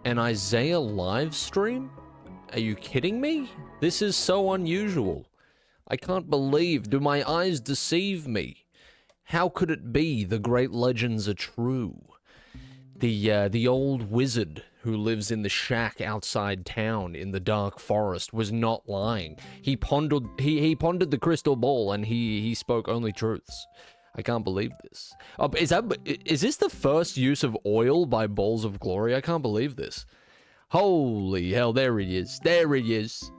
An Eyezayar live stream? Are you kidding me? This is so unusual. I can't believe. Do my eyes deceive me? How could it be the great legends are true? The old wizard who lives in the shack outside town in the dark forest was not lying. He pondered the crystal ball and he spoke only truths. I can't believe this. Oh, is this the first use of oil by Balls of Glory? I can't believe this. Holy hell, there he is. There he is.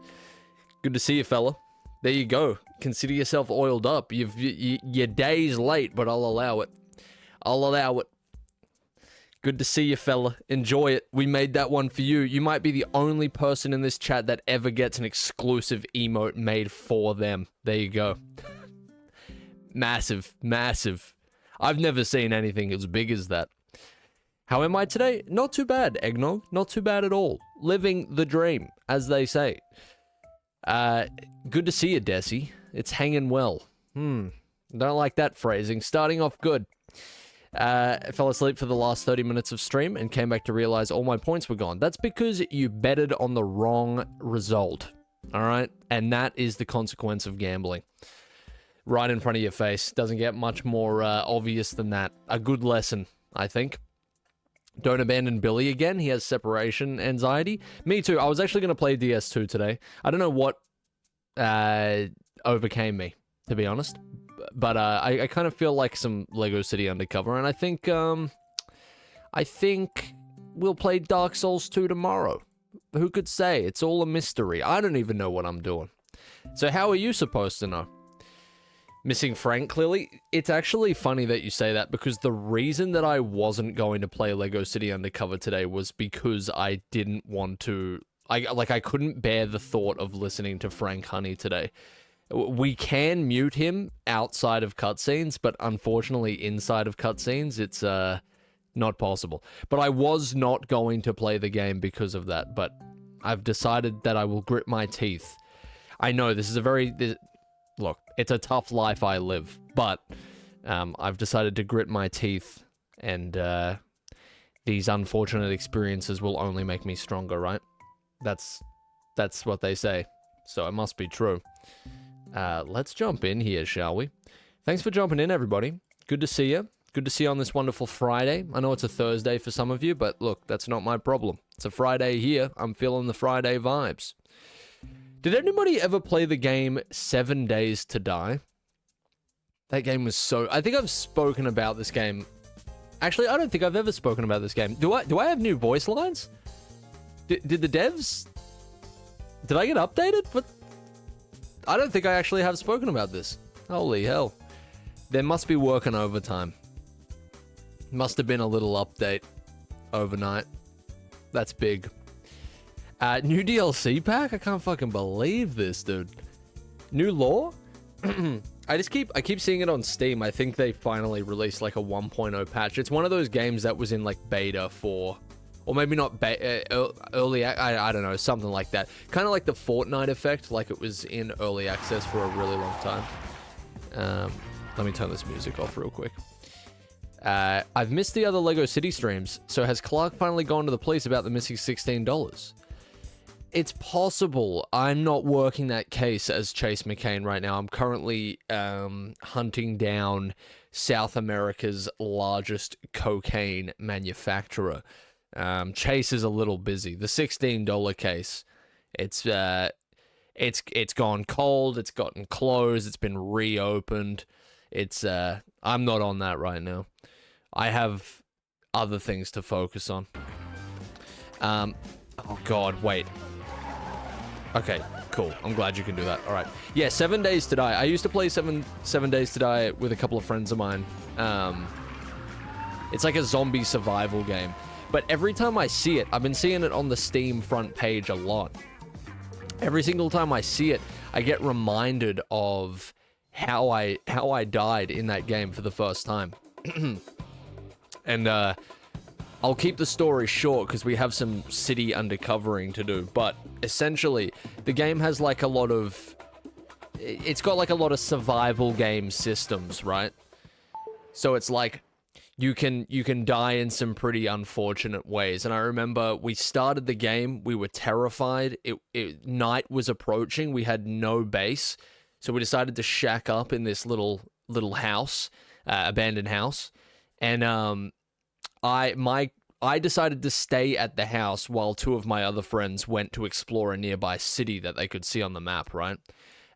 Good to see you, fella. There you go. Consider yourself oiled up. Your day's late, but I'll allow it. I'll allow it. Good to see you, fella. Enjoy it. We made that one for you. You might be the only person in this chat that ever gets an exclusive emote made for them. There you go. Massive, massive. I've never seen anything as big as that. How am I today? Not too bad, Eggnog. Not too bad at all. Living the dream, as they say. Good to see you, Desi. It's hanging well. Don't like that phrasing. Starting off good. I fell asleep for the last 30 minutes of stream and came back to realize all my points were gone. That's because you betted on the wrong result. Alright? And that is the consequence of gambling. Right in front of your face. Doesn't get much more obvious than that. A good lesson, I think. Don't abandon Billy again. He has separation anxiety. Me too. I was actually going to play DS2 today. I don't know what overcame me, to be honest. But I kind of feel like some Lego City Undercover, and I think we'll play Dark Souls 2 tomorrow. Who could say? It's all a mystery. I don't even know what I'm doing. So how are you supposed to know? Missing Frank, clearly. It's actually funny that you say that, because the reason that I wasn't going to play Lego City Undercover today was because I didn't want to... I couldn't bear the thought of listening to Frank Honey today. We can mute him outside of cutscenes, but unfortunately inside of cutscenes, it's not possible. But I was not going to play the game because of that, but I've decided that I will grit my teeth. I know this is a very... Look, it's a tough life I live, but I've decided to grit my teeth, and these unfortunate experiences will only make me stronger, right? That's what they say, so it must be true. Let's jump in here, shall we? Thanks for jumping in, everybody. Good to see you. Good to see you on this wonderful Friday. I know it's a Thursday for some of you, but look, that's not my problem. It's a Friday here. I'm feeling the Friday vibes. Did anybody ever play the game 7 Days to Die? That game was so... I think I've spoken about this game. Actually, I don't think I've ever spoken about this game. Do I have new voice lines? Did the devs... Did I get updated? What? I don't think I actually have spoken about this. Holy hell. There must be working overtime. Must have been a little update overnight. That's big. New DLC pack? I can't fucking believe this, dude. New lore? I keep seeing it on Steam. I think they finally released like a 1.0 patch. It's one of those games that was in like beta for, or maybe not early, I don't know, something like that. Kind of like the Fortnite effect, like it was in early access for a really long time. Let me turn this music off real quick. I've missed the other Lego City streams, so has Clark finally gone to the police about the missing $16? It's possible. I'm not working that case as Chase McCain right now. I'm currently hunting down South America's largest cocaine manufacturer. Chase is a little busy. The $16 case, it's gone cold. It's gotten closed. It's been reopened. I'm not on that right now. I have other things to focus on. Oh God, wait. Okay, cool. I'm glad you can do that. All right. Yeah, 7 Days to Die. I used to play 7 Days to Die with a couple of friends of mine. It's like a zombie survival game. But every time I see it, I've been seeing it on the Steam front page a lot. Every single time I see it, I get reminded of how I died in that game for the first time. And I'll keep the story short because we have some city undercovering to do, but essentially the game has like a lot of... It's got like a lot of survival game systems, right? So it's like you can die in some pretty unfortunate ways. And I remember we started the game, we were terrified. Night was approaching, we had no base, so we decided to shack up in this little house, abandoned house, and I decided to stay at the house while two of my other friends went to explore a nearby city that they could see on the map, right?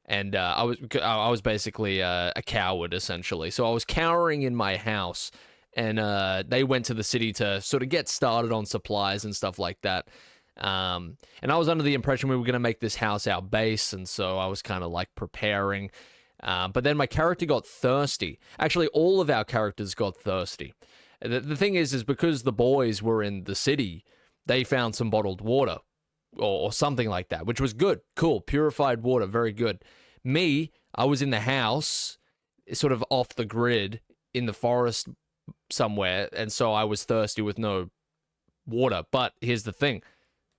And I was basically a coward, essentially. So I was cowering in my house, and they went to the city to sort of get started on supplies and stuff like that. And I was under the impression we were going to make this house our base, and so I was kind of like preparing. But then my character got thirsty. Actually, all of our characters got thirsty. The thing is because the boys were in the city, they found some bottled water or something like that, which was good. Cool. Purified water. Very good. Me, I was in the house, sort of off the grid in the forest somewhere, and so I was thirsty with no water. But here's the thing.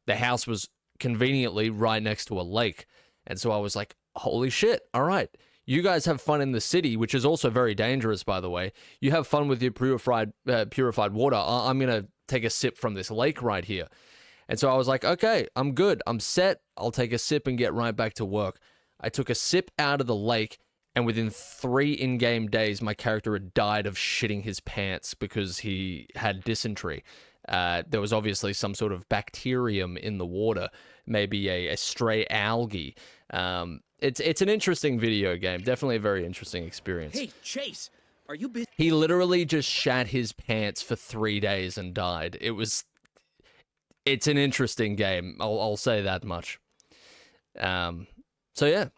The house was conveniently right next to a lake, and so I was like, holy shit, all right. You guys have fun in the city, which is also very dangerous, by the way. You have fun with your purified water. I'm going to take a sip from this lake right here. And so I was like, okay, I'm good. I'm set. I'll take a sip and get right back to work. I took a sip out of the lake, and within 3 in-game days, my character had died of shitting his pants because he had dysentery. There was obviously some sort of bacterium in the water, maybe a stray algae. It's an interesting video game. Definitely a very interesting experience. Hey, Chase, are you busy? He literally just shat his pants for 3 days and died. It's an interesting game. I'll say that much. So yeah.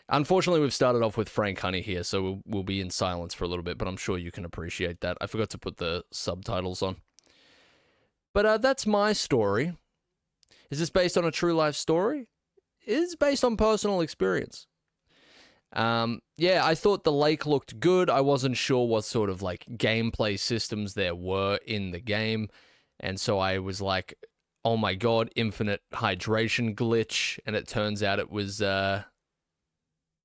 Unfortunately, we've started off with Frank Honey here, so we'll be in silence for a little bit, but I'm sure you can appreciate that. I forgot to put the subtitles on. But that's my story. Is this based on a true life story? It is based on personal experience. Yeah, I thought the lake looked good. I wasn't sure what sort of like gameplay systems there were in the game. And so I was like, oh my god, infinite hydration glitch. And it turns out it was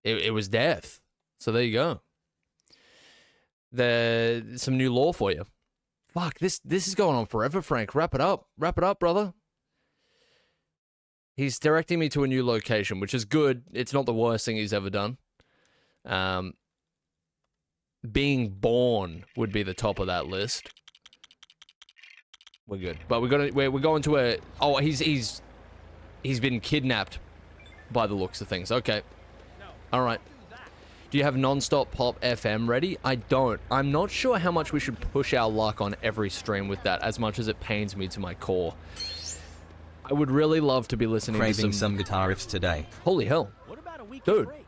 it was death. So there you go. Some new lore for you. Fuck, this is going on forever, Frank. Wrap it up. Wrap it up, brother. He's directing me to a new location, which is good. It's not the worst thing he's ever done. Being born would be the top of that list. We're good. But we're going to a... Oh, he's been kidnapped by the looks of things. Okay. Alright. Do you have non-stop pop FM ready? I don't. I'm not sure how much we should push our luck on every stream with that, as much as it pains me to my core. I would really love to be listening to some guitar riffs today. Holy hell. What about a week Dude. break?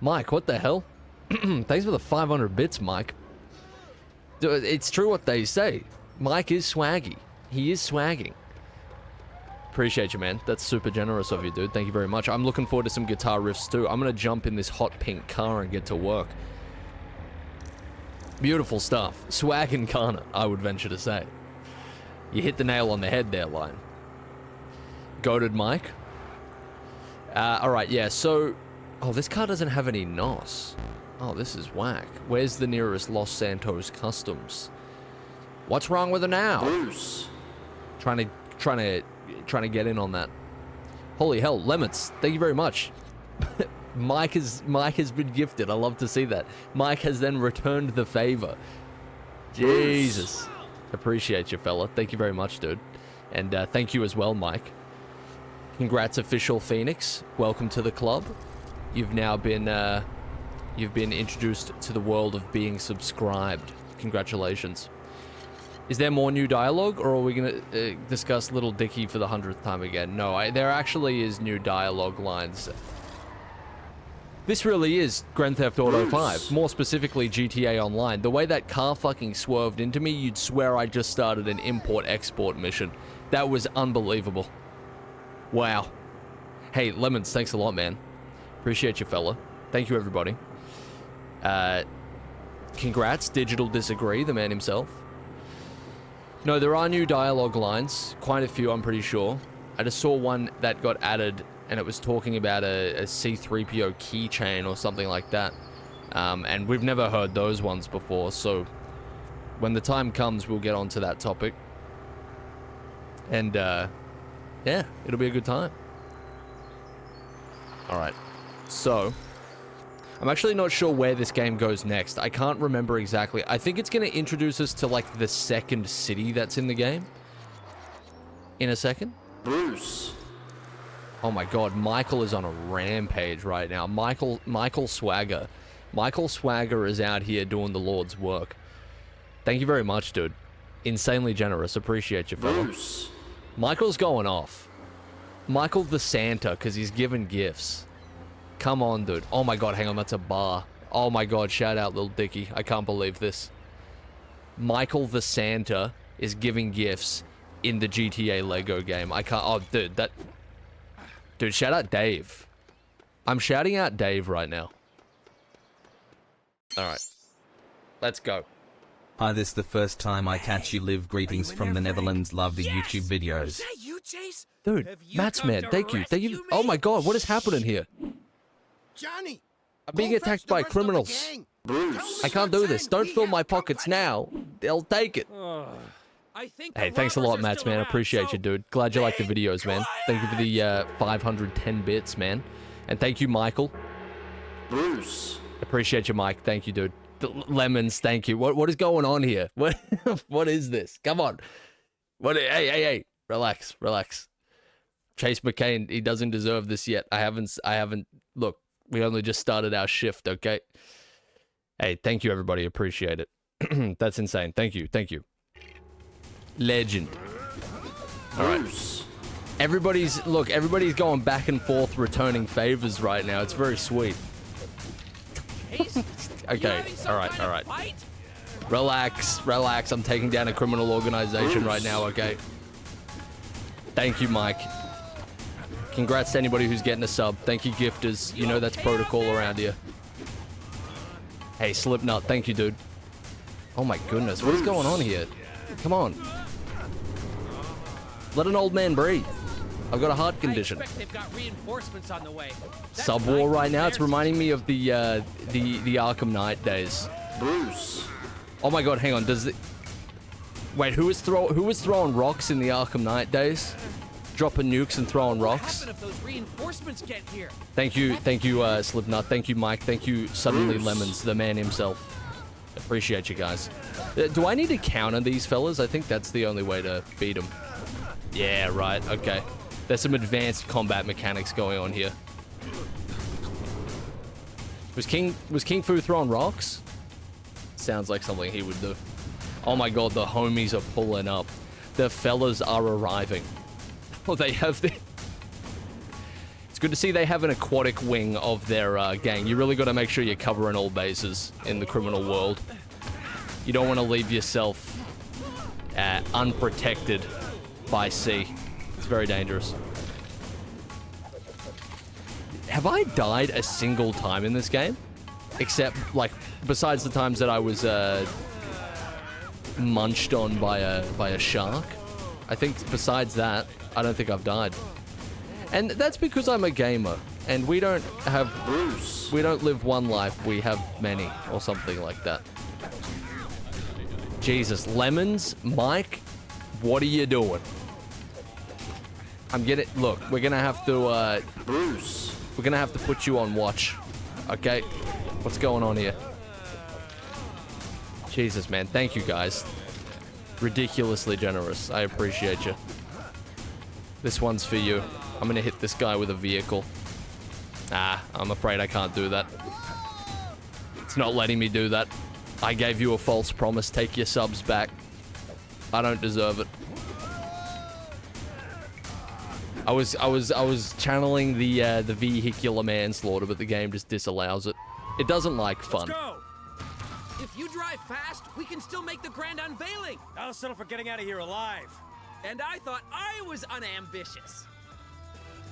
Mike, what the hell? Thanks for the 500 bits, Mike. Dude, it's true what they say. Mike is swaggy. He is swagging. Appreciate you, man. That's super generous of you, dude. Thank you very much. I'm looking forward to some guitar riffs, too. I'm going to jump in this hot pink car and get to work. Beautiful stuff. Swag incarnate, I would venture to say. You hit the nail on the head there, Lion. Goated Mike. Alright, yeah, so... Oh, this car doesn't have any NOS. Oh, this is whack. Where's the nearest Los Santos Customs? What's wrong with it now? Bruce. Trying to get in on that. Holy hell, Lemons, thank you very much. Mike has been gifted. I love to see that. Mike has then returned the favor. Jesus. Appreciate you, fella. Thank you very much, dude. And thank you as well, Mike. Congrats, official Phoenix. Welcome to the club. You've now been introduced to the world of being subscribed. Congratulations. Is there more new dialogue, or are we going to discuss Little Dicky for the 100th time again? No, there actually is new dialogue lines. This really is Grand Theft Auto 5, more specifically GTA Online. The way that car fucking swerved into me, you'd swear I just started an import-export mission. That was unbelievable. Wow. Hey, Lemons, thanks a lot, man. Appreciate you, fella. Thank you, everybody. Congrats, Digital Disagree, the man himself. No, there are new dialogue lines. Quite a few, I'm pretty sure. I just saw one that got added, and it was talking about a C-3PO keychain or something like that. And we've never heard those ones before, so When the time comes, we'll get onto that topic. And, yeah, it'll be a good time. Alright, so... I'm actually not sure where this game goes next. I can't remember exactly. I think it's going to introduce us to, like, the second city that's in the game. In a second. Bruce. Oh my god, Michael is on a rampage right now. Michael Swagger. Michael Swagger is out here doing the Lord's work. Thank you very much, dude. Insanely generous. Appreciate you, fella. Bruce. Michael's going off. Michael the Santa, because he's giving gifts. Come on, dude. Oh my god, hang on, that's a bar. Oh my god, shout out Lil Dicky. I can't believe this. Michael the Santa is giving gifts in the GTA Lego game. I can't... Oh, dude, that... Dude, shout out Dave. I'm shouting out Dave right now. Alright. Let's go. Hi, this the first time I catch you live. Greetings from the Netherlands. Love the YouTube videos. Is that you, Chase? Dude, Matt's man, thank you. Thank you. Oh my god, what is happening here? Johnny, I'm being attacked by criminals. Bruce. I can't do this. Don't fill my pockets now. They'll take it. Hey, thanks a lot, Matt's man. Appreciate you, dude. Glad you like the videos, man. Thank you for the 510 bits, man. And thank you, Michael. Bruce. Appreciate you, Mike. Thank you, dude. Lemons, thank you. What is going on here? What is this? Come on. Hey. Relax. Chase McCain, he doesn't deserve this yet. I haven't look, we only just started our shift, okay? Hey, thank you everybody. Appreciate it. That's insane. Thank you. Legend. Bruce. Everybody's going back and forth returning favors right now. It's very sweet. Okay, all right. Relax. I'm taking down a criminal organization right now, okay? Thank you, Mike. Congrats to anybody who's getting a sub. Thank you, gifters. You know that's protocol around here. Hey, Slipknot, thank you, dude. Oh my goodness, what is going on here? Come on. Let an old man breathe. I've got a heart condition. They've got reinforcements on the way. Sub war right now. It's reminding me of the Arkham Knight days. Bruce. Oh my god, hang on. Wait, who was throwing rocks in the Arkham Knight days? Dropping nukes and throwing rocks. What if those reinforcements get here? Thank you, Slipknot. Thank you, Mike. Thank you, Suddenly Lemons, the man himself. Appreciate you guys. Do I need to counter these fellas? I think that's the only way to beat them. Yeah, right. Okay. There's some advanced combat mechanics going on here. Was King Fu throwing rocks? Sounds like something he would do. Oh my god, the homies are pulling up. The fellas are arriving. Oh, they have the... It's good to see they have an aquatic wing of their gang. You really got to make sure you're covering all bases in the criminal world. You don't want to leave yourself unprotected by sea. It's very dangerous. Have I died a single time in this game? Except, like, besides the times that I was munched on by a shark. I think besides that, I don't think I've died. And that's because I'm a gamer. And we don't have... Bruce. We don't live one life, we have many. Or something like that. Jesus. Lemons? Mike? What are you doing? I'm getting... Look, we're gonna have to, Bruce. We're gonna have to put you on watch. Okay? What's going on here? Jesus, man. Thank you, guys. Ridiculously generous. I appreciate you. This one's for you. I'm gonna hit this guy with a vehicle. Ah, I'm afraid I can't do that. It's not letting me do that. I gave you a false promise. Take your subs back. I don't deserve it. I was channeling the vehicular manslaughter, but the game just disallows it. It doesn't like fun. Let's go. If you drive fast, we can still make the grand unveiling. I'll settle for getting out of here alive. And I thought I was unambitious.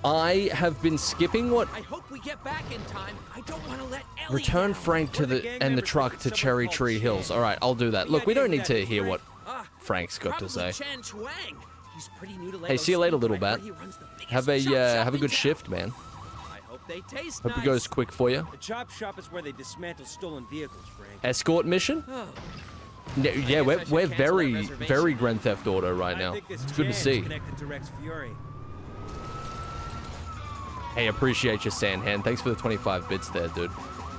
I have been skipping what... I hope we get back in time. I don't want to let Ellie Return down. Frank to the truck to Cherry Tree Hills. All right, I'll do that. Look, we don't need to hear what Frank's got to say. Chan Chuang. He's pretty new to Hey, see you later, little bat. He runs the biggest Have chop shop a in good town. shift, man. I hope they taste Hope nice. it goes quick for you. The chop shop is where they dismantle stolen vehicles, Frank. Escort mission? Yeah, we're very Grand Theft Auto right now. It's good to see. Hey, appreciate your Sandhand. Thanks for the 25 bits there, dude.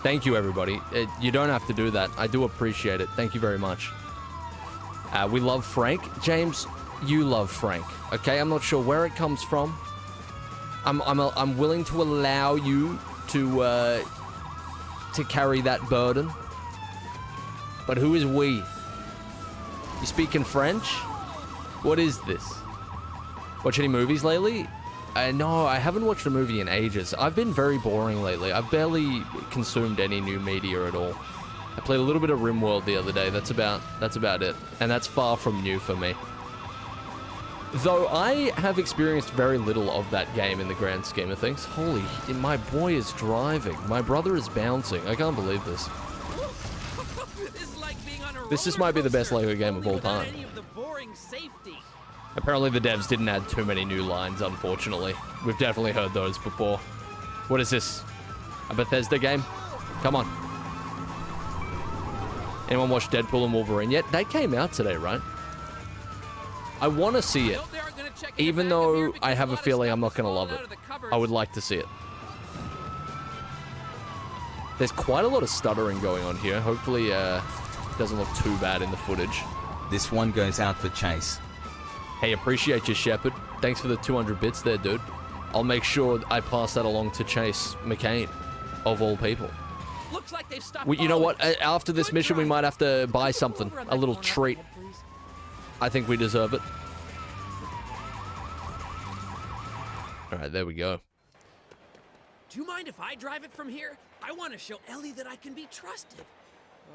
Thank you, everybody. You don't have to do that. I do appreciate it. Thank you very much. We love Frank. James, you love Frank. Okay, I'm not sure where it comes from. I'm willing to allow you to carry that burden. But who is we? You speaking French? What is this? Watch any movies lately? No, I haven't watched a movie in ages. I've been very boring lately. I've barely consumed any new media at all. I played a little bit of RimWorld the other day. That's about it. And that's far from new for me. Though I have experienced very little of that game in the grand scheme of things. Holy, my boy is driving. My brother is bouncing. I can't believe this. This might be the best Lego game of all time. Apparently the devs didn't add too many new lines, unfortunately. We've definitely heard those before. What is this? A Bethesda game? Come on. Anyone watch Deadpool and Wolverine yet? That came out today, right? I want to see it. Even though I have a feeling I'm not going to love it. I would like to see it. There's quite a lot of stuttering going on here. Hopefully, it doesn't look too bad in the footage. This one goes out for Chase. Hey, appreciate you, Shepard. Thanks for the 200 bits there, dude. I'll make sure I pass that along to Chase McCain, of all people. Looks like they've stopped. You know what? After this mission, we might have to buy something. A little treat. I think we deserve it. Alright, there we go. Do you mind if I drive it from here? I want to show Ellie that I can be trusted.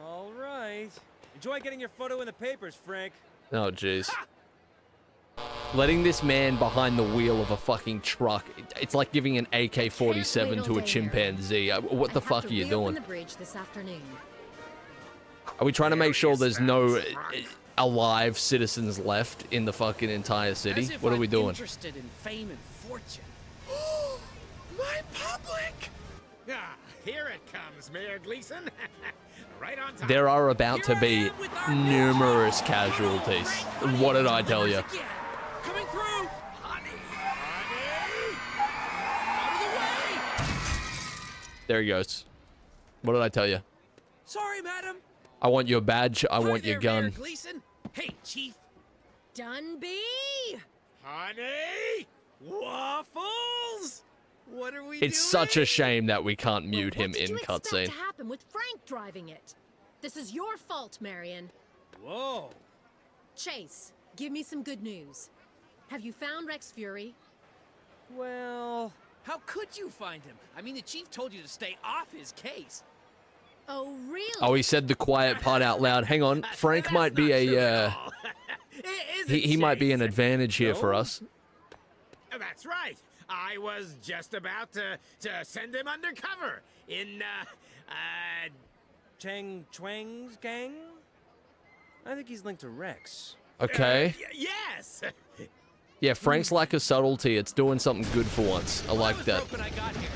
All right. Enjoy getting your photo in the papers, Frank. Oh, jeez. Letting this man behind the wheel of a fucking truck, it's like giving an AK-47 to a chimpanzee. What the fuck are you doing? Are we trying to make sure there's no alive citizens left in the fucking entire city? What are we doing? Interested in fame and fortune. My public! Ah, here it comes, Mayor Gleason. Right on time. There are about to be numerous casualties. What did I tell you? Coming through! Honey! Out of the way! There he goes. What did I tell you? Sorry, madam. I want your badge. I want your gun. Mayor Gleason. Hey, Chief. Dunby! Honey! Waffles! What are we It's doing? such a shame that we can't mute him What did in you expect cutscene. to happen with Frank driving it? This is your fault, Marion. Whoa. Chase, give me some good news. Have you found Rex Fury? Well, How could you find him? I mean, the chief told you to stay off his case. Oh, really? Oh, he said the quiet part out loud. Hang on. Frank might be a, he might be an advantage here for us. That's right. I was just about to send him undercover in, Chang Chuang's gang? I think he's linked to Rex. Okay. Yes! Yeah, Frank's lack of subtlety. It's doing something good for once. I like that. When I got here.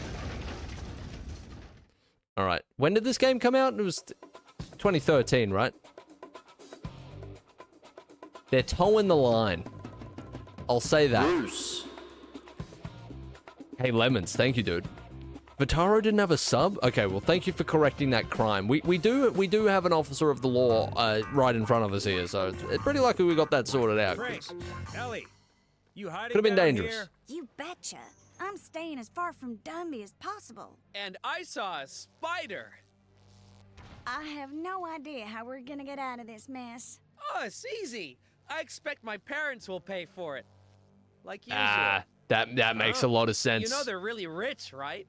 All right. When did this game come out? It was 2013, right? They're towing the line. I'll say that. Bruce. Hey, Lemons. Thank you, dude. Vitaro didn't have a sub? Okay, well, thank you for correcting that crime. We do have an officer of the law right in front of us here, so it's pretty lucky we got that sorted out. Frank, Ellie, you hiding Could have been down dangerous. here? You betcha. I'm staying as far from Dunby as possible. And I saw a spider. I have no idea how we're gonna get out of this mess. Oh, it's easy. I expect my parents will pay for it. Like usual. Ah, that makes a lot of sense. You know they're really rich, right?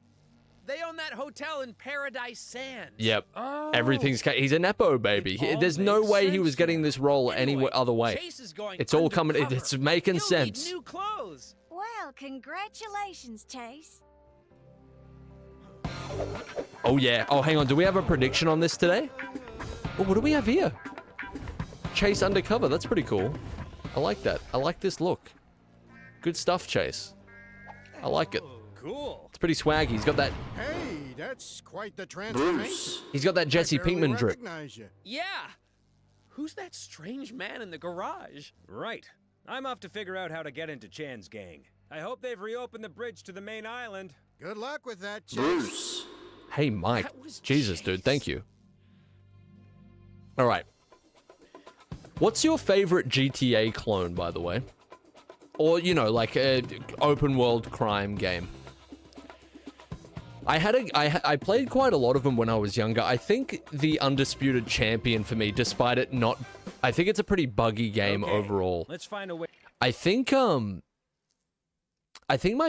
They own that hotel in Paradise Sands. Yep. Oh. Everything's... He's a Nepo baby. It all There's no makes way he sense was getting now. this role any Anyway, other way. Chase is going It's all coming... undercover. It's making He'll sense. Need new clothes. Well, congratulations, Chase. Oh, yeah. Oh, hang on. Do we have a prediction on this today? Oh, what do we have here? Chase undercover. That's pretty cool. I like that. I like this look. Good stuff, Chase. I like it. Cool. It's pretty swaggy. He's got that... Hey, that's quite the transformation. He's got that Jesse I barely Pinkman drip. recognize you. Yeah. Who's that strange man in the garage? Right. I'm off to figure out how to get into Chan's gang. I hope they've reopened the bridge to the main island. Good luck with that, Chase. Bruce. Hey, Mike. That was Jesus, Chase. dude. Thank you. All right. What's your favorite GTA clone, by the way? Or, you know, like a open world crime game. I played quite a lot of them when I was younger. I think the Undisputed Champion for me, despite it not... I think it's a pretty buggy game Okay, overall. Let's find a way. I think my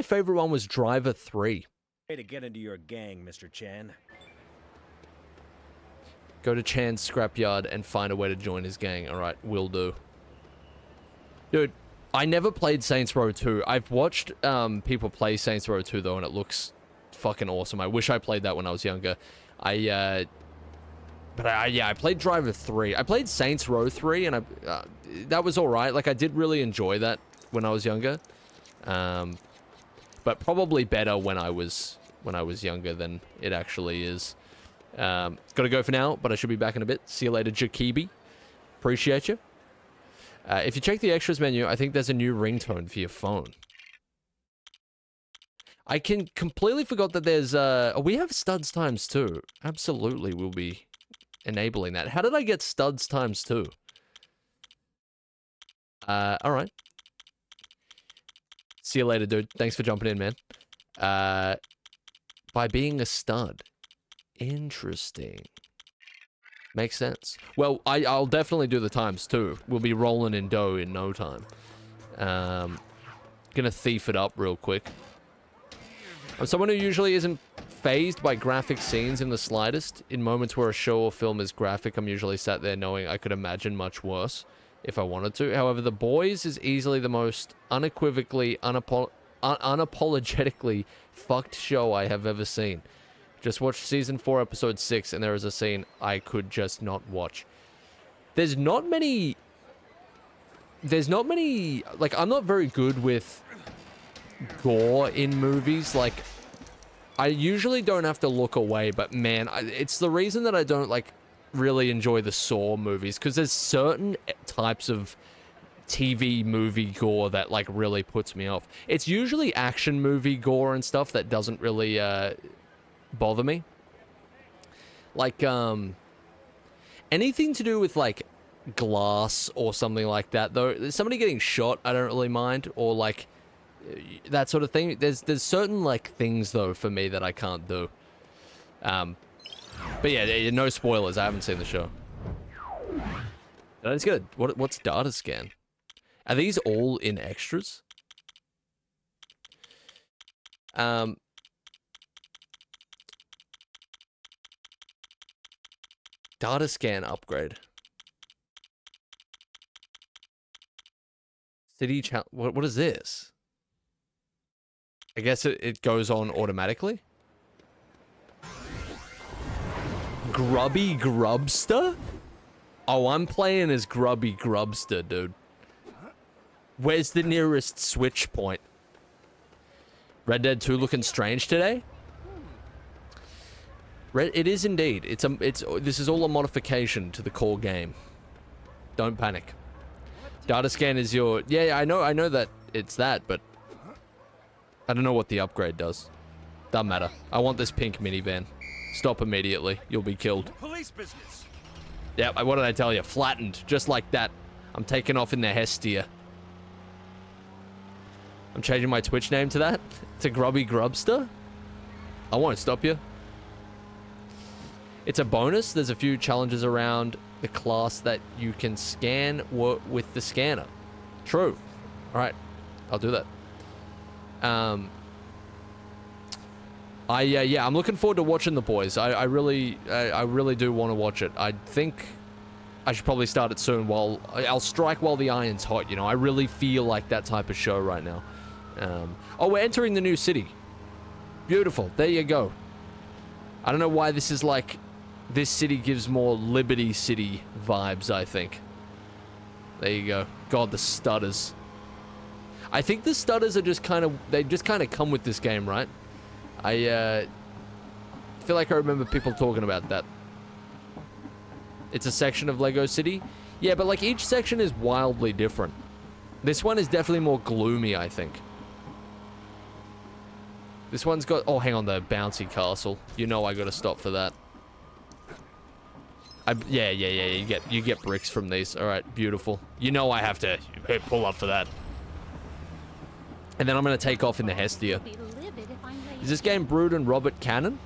favorite one was Driver 3. To get into your gang, Mr. Chan. Go to Chan's scrapyard and find a way to join his gang. Alright, will do. Dude, I never played Saints Row 2. I've watched people play Saints Row 2 though, and it looks fucking awesome. I wish I played that when I was younger. I played Driver 3. I played Saints Row 3, and that was alright. Like, I did really enjoy that when I was younger. But probably better when I was younger than it actually is. Gotta go for now, but I should be back in a bit. See you later, Jakibi. Appreciate you. If you check the extras menu, I think there's a new ringtone for your phone. I completely forgot that there's, we have studs times 2. Absolutely, we'll be enabling that. How did I get studs times 2? Alright. See you later, dude. Thanks for jumping in, man. By being a stud. Interesting. Makes sense. Well, I'll definitely do the times too. We'll be rolling in dough in no time. Gonna thief it up real quick. I'm someone who usually isn't fazed by graphic scenes in the slightest. In moments where a show or film is graphic, I'm usually sat there knowing I could imagine much worse if I wanted to. However, The Boys is easily the most unequivocally, unapologetically fucked show I have ever seen. Just watched season 4, episode 6, and there is a scene I could just not watch. There's not many, like, I'm not very good with gore in movies. Like, I usually don't have to look away, but man, it's the reason that I don't, like, really enjoy the Saw movies, because there's certain types of TV movie gore that, like, really puts me off. It's usually action movie gore and stuff that doesn't really, bother me. Like, anything to do with, like, glass or something like that, though. Somebody getting shot, I don't really mind, or, like, that sort of thing. There's certain, like, things, though, for me that I can't do. But yeah, no spoilers. I haven't seen the show. That's good. What's data scan? Are these all in extras? Data scan upgrade. City what is this? I guess it goes on automatically. Grubby Grubster? Oh, I'm playing as Grubby Grubster, dude. Where's the nearest switch point? Red Dead 2 looking strange today? It is indeed. This is all a modification to the core game. Don't panic. Data scan is your... Yeah, I know that it's that, but... I don't know what the upgrade does. Doesn't matter. I want this pink minivan. Stop immediately. You'll be killed. Police business. Yeah, what did I tell you? Flattened. Just like that. I'm taking off in the Hestia. I'm changing my Twitch name to that. To Grubby Grubster. I won't stop you. It's a bonus. There's a few challenges around the class that you can scan with the scanner. True. Alright. I'll do that. Yeah, I'm looking forward to watching The Boys. I really do want to watch it. I think I should probably start it soon while... I'll strike while the iron's hot, you know? I really feel like that type of show right now. Oh, we're entering the new city. Beautiful. There you go. I don't know why this is like... This city gives more Liberty City vibes, I think. There you go. God, the stutters. I think the stutters are just kind of... They just kind of come with this game, right? I feel like I remember people talking about that. It's a section of Lego City. Yeah, but like each section is wildly different. This one is definitely more gloomy, I think. This one's got... Oh, hang on, the bouncy castle. You know I gotta stop for that. Yeah, you get bricks from these. Alright, beautiful. You know I have to pull up for that. And then I'm gonna take off in the Hestia. Is this game brewed in Robert Cannon?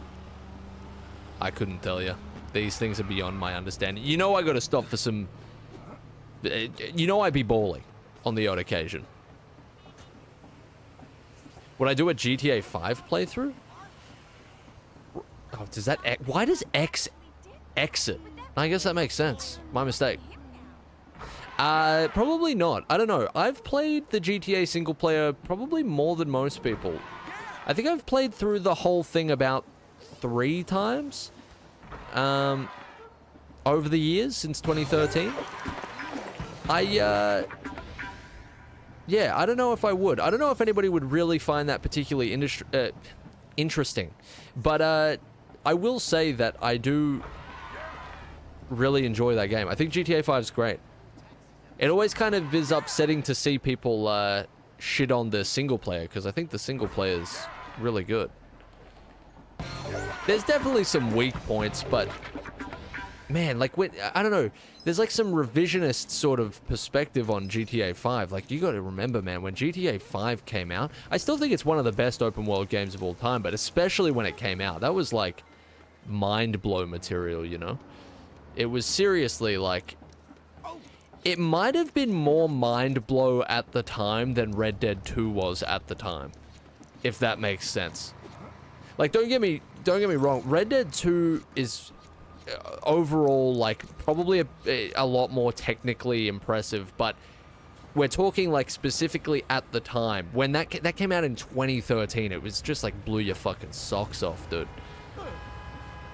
I couldn't tell you. These things are beyond my understanding. You know I gotta stop for some... You know I'd be balling on the odd occasion. Would I do a GTA 5 playthrough? Oh, does that... Why does X exit? I guess that makes sense. My mistake. Probably not. I don't know. I've played the GTA single player probably more than most people. I think I've played through the whole thing about 3 times. Over the years, since 2013. Yeah, I don't know if I would. I don't know if anybody would really find that particularly interesting. But, I will say that I do really enjoy that game. I think GTA 5 is great. It always kind of is upsetting to see people, shit on the single player, because I think the single player is really good. There's definitely some weak points, but... Man, like, I don't know. There's, like, some revisionist sort of perspective on GTA 5. Like, you gotta remember, man, when GTA 5 came out, I still think it's one of the best open-world games of all time, but especially when it came out. That was, like, mind-blow material, you know? It was seriously, like... It might have been more mind-blow at the time than Red Dead 2 was at the time. If that makes sense. Like, don't get me wrong. Red Dead 2 is... overall, like, probably a lot more technically impressive, but we're talking, like, specifically at the time. When that came out in 2013, it was just, like, blew your fucking socks off, dude.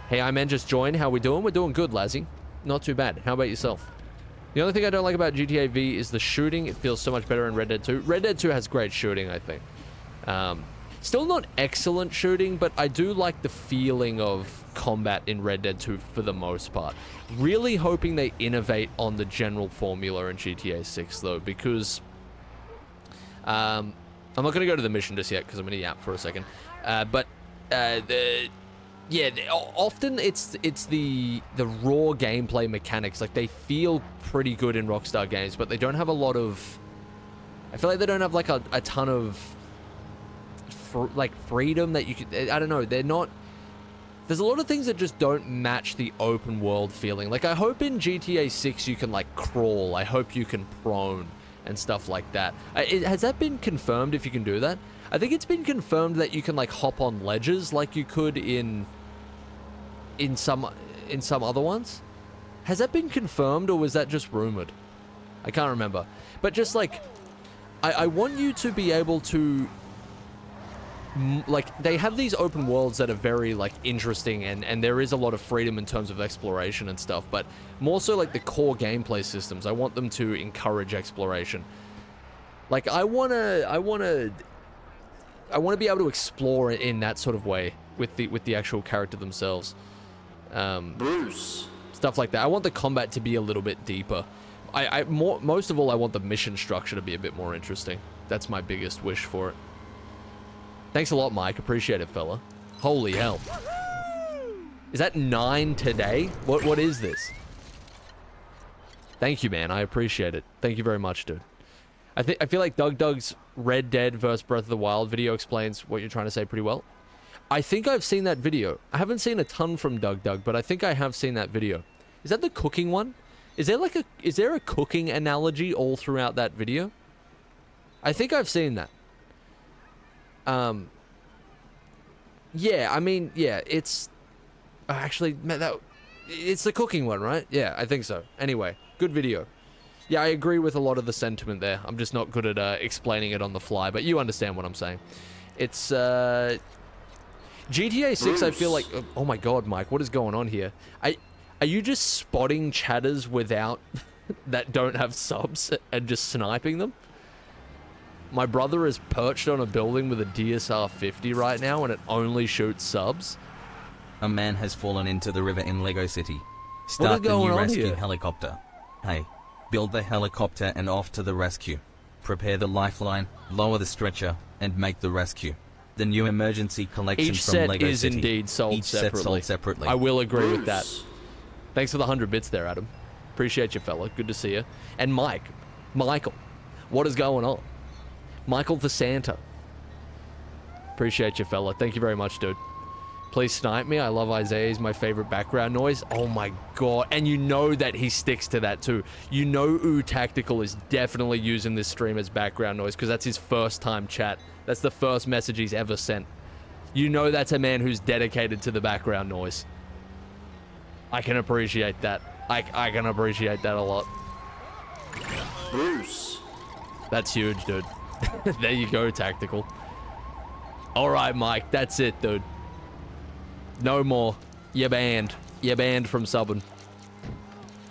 Hey, I man just joined. How we doing? We're doing good, Lazzy. Not too bad. How about yourself? The only thing I don't like about GTA V is the shooting. It feels so much better in Red Dead 2. Red Dead 2 has great shooting, I think. Still not excellent shooting, but I do like the feeling of combat in Red Dead 2 for the most part. Really hoping they innovate on the general formula in GTA 6, though, because... I'm not going to go to the mission just yet, because I'm going to yap for a second. Often it's the raw gameplay mechanics. Like, they feel pretty good in Rockstar games, but they don't have a lot of... I feel like they don't have, like, a ton of... freedom that you could... I don't know, they're not... There's a lot of things that just don't match the open world feeling. Like, I hope in GTA 6 you can, like, crawl. I hope you can prone and stuff like that. Has that been confirmed if you can do that? I think it's been confirmed that you can, like, hop on ledges like you could in some other ones. Has that been confirmed, or was that just rumored? I can't remember. But just, like, I want you to be able to... Like, they have these open worlds that are very, like, interesting, and there is a lot of freedom in terms of exploration and stuff, but more so, like, the core gameplay systems, I want them to encourage exploration. Like, I wanna be able to explore it in that sort of way with the actual character themselves. Bruce. Stuff like that. I want the combat to be a little bit deeper. Most of all, I want the mission structure to be a bit more interesting. That's my biggest wish for it. Thanks a lot, Mike. Appreciate it, fella. Holy hell. Is that 9 today? What is this? Thank you, man. I appreciate it. Thank you very much, dude. I feel like Doug's Red Dead vs. Breath of the Wild video explains what you're trying to say pretty well. I think I've seen that video. I haven't seen a ton from Doug, but I think I have seen that video. Is that the cooking one? Is there a cooking analogy all throughout that video? I think I've seen that. Yeah, I mean, yeah, it's... Actually, it's the cooking one, right? Yeah, I think so. Anyway, good video. Yeah, I agree with a lot of the sentiment there. I'm just not good at explaining it on the fly, but you understand what I'm saying. It's, GTA 6, I feel like... Oh my god, Mike, what is going on here? Are you just spotting chatters without... that don't have subs and just sniping them? My brother is perched on a building with a DSR 50 right now, and it only shoots subs. A man has fallen into the river in Lego City. Start the new rescue helicopter. Hey. Build the helicopter and off to the rescue. Prepare the lifeline, lower the stretcher, and make the rescue. The new emergency collection Each from set Lego is City. indeed sold Each set separately. sold separately. I will agree with that. Thanks for the 100 bits there, Adam. Appreciate you, fella. Good to see you. And Michael, what is going on? Michael the Santa. Appreciate you, fella. Thank you very much, dude. Please snipe me. I love Eyezayar. He's my favorite background noise. Oh my god. And you know that he sticks to that too. You know Ooh Tactical is definitely using this stream as background noise because that's his first time chat. That's the first message he's ever sent. You know that's a man who's dedicated to the background noise. I can appreciate that. I can appreciate that a lot. Bruce. That's huge, dude. There you go, Tactical. Alright, Mike. That's it, dude. No more. You're banned. You're banned from subbing.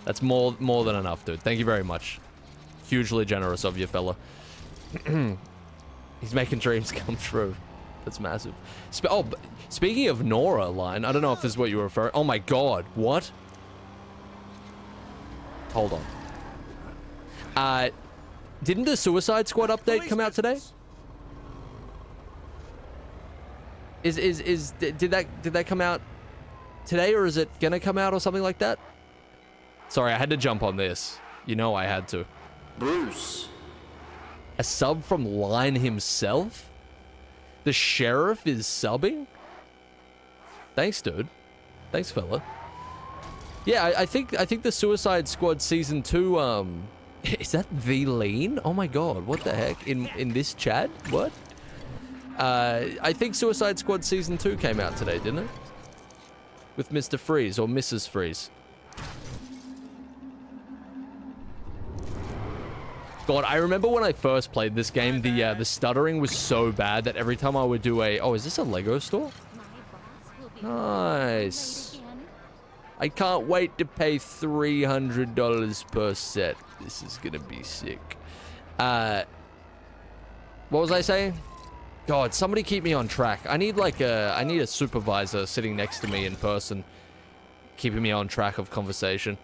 That's more than enough, dude. Thank you very much. Hugely generous of you, fella. He's making dreams come true. That's massive. Speaking of Nora line, I don't know if this is what you were referring. Oh my god, what? Hold on. Didn't the Suicide Squad update come out today? Did that come out today, or is it gonna come out or something like that? Sorry, I had to jump on this. You know I had to. Bruce. A sub from Line himself? The sheriff is subbing? Thanks, dude. Thanks, fella. Yeah, I think the Suicide Squad season 2, is that the lean? Oh my god, what the heck? In this chat? What? I think Suicide Squad season 2 came out today, didn't it? With Mr. Freeze or Mrs. Freeze. God, I remember when I first played this game, the stuttering was so bad that every time I would do a... Oh, is this a Lego store? Nice. I can't wait to pay $300 per set. This is gonna be sick. What was I saying? God, somebody keep me on track. I need a supervisor sitting next to me in person, keeping me on track of conversation.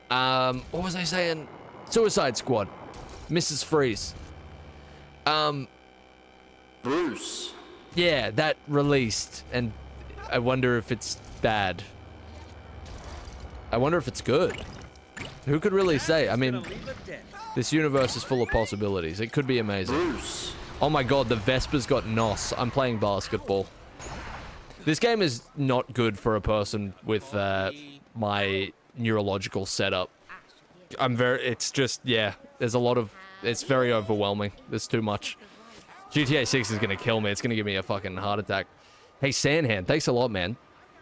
What was I saying? Suicide Squad. Mrs. Freeze. Bruce. Yeah, that released, and I wonder if it's bad. I wonder if it's good. Who could really say? I mean, this universe is full of possibilities. It could be amazing. Bruce. Oh my god, the Vesper's got NOS. I'm playing basketball. This game is not good for a person with my neurological setup. It's just, yeah, there's a lot of, it's very overwhelming. There's too much. GTA 6 is gonna kill me. It's gonna give me a fucking heart attack. Hey, Sandhand, thanks a lot, man.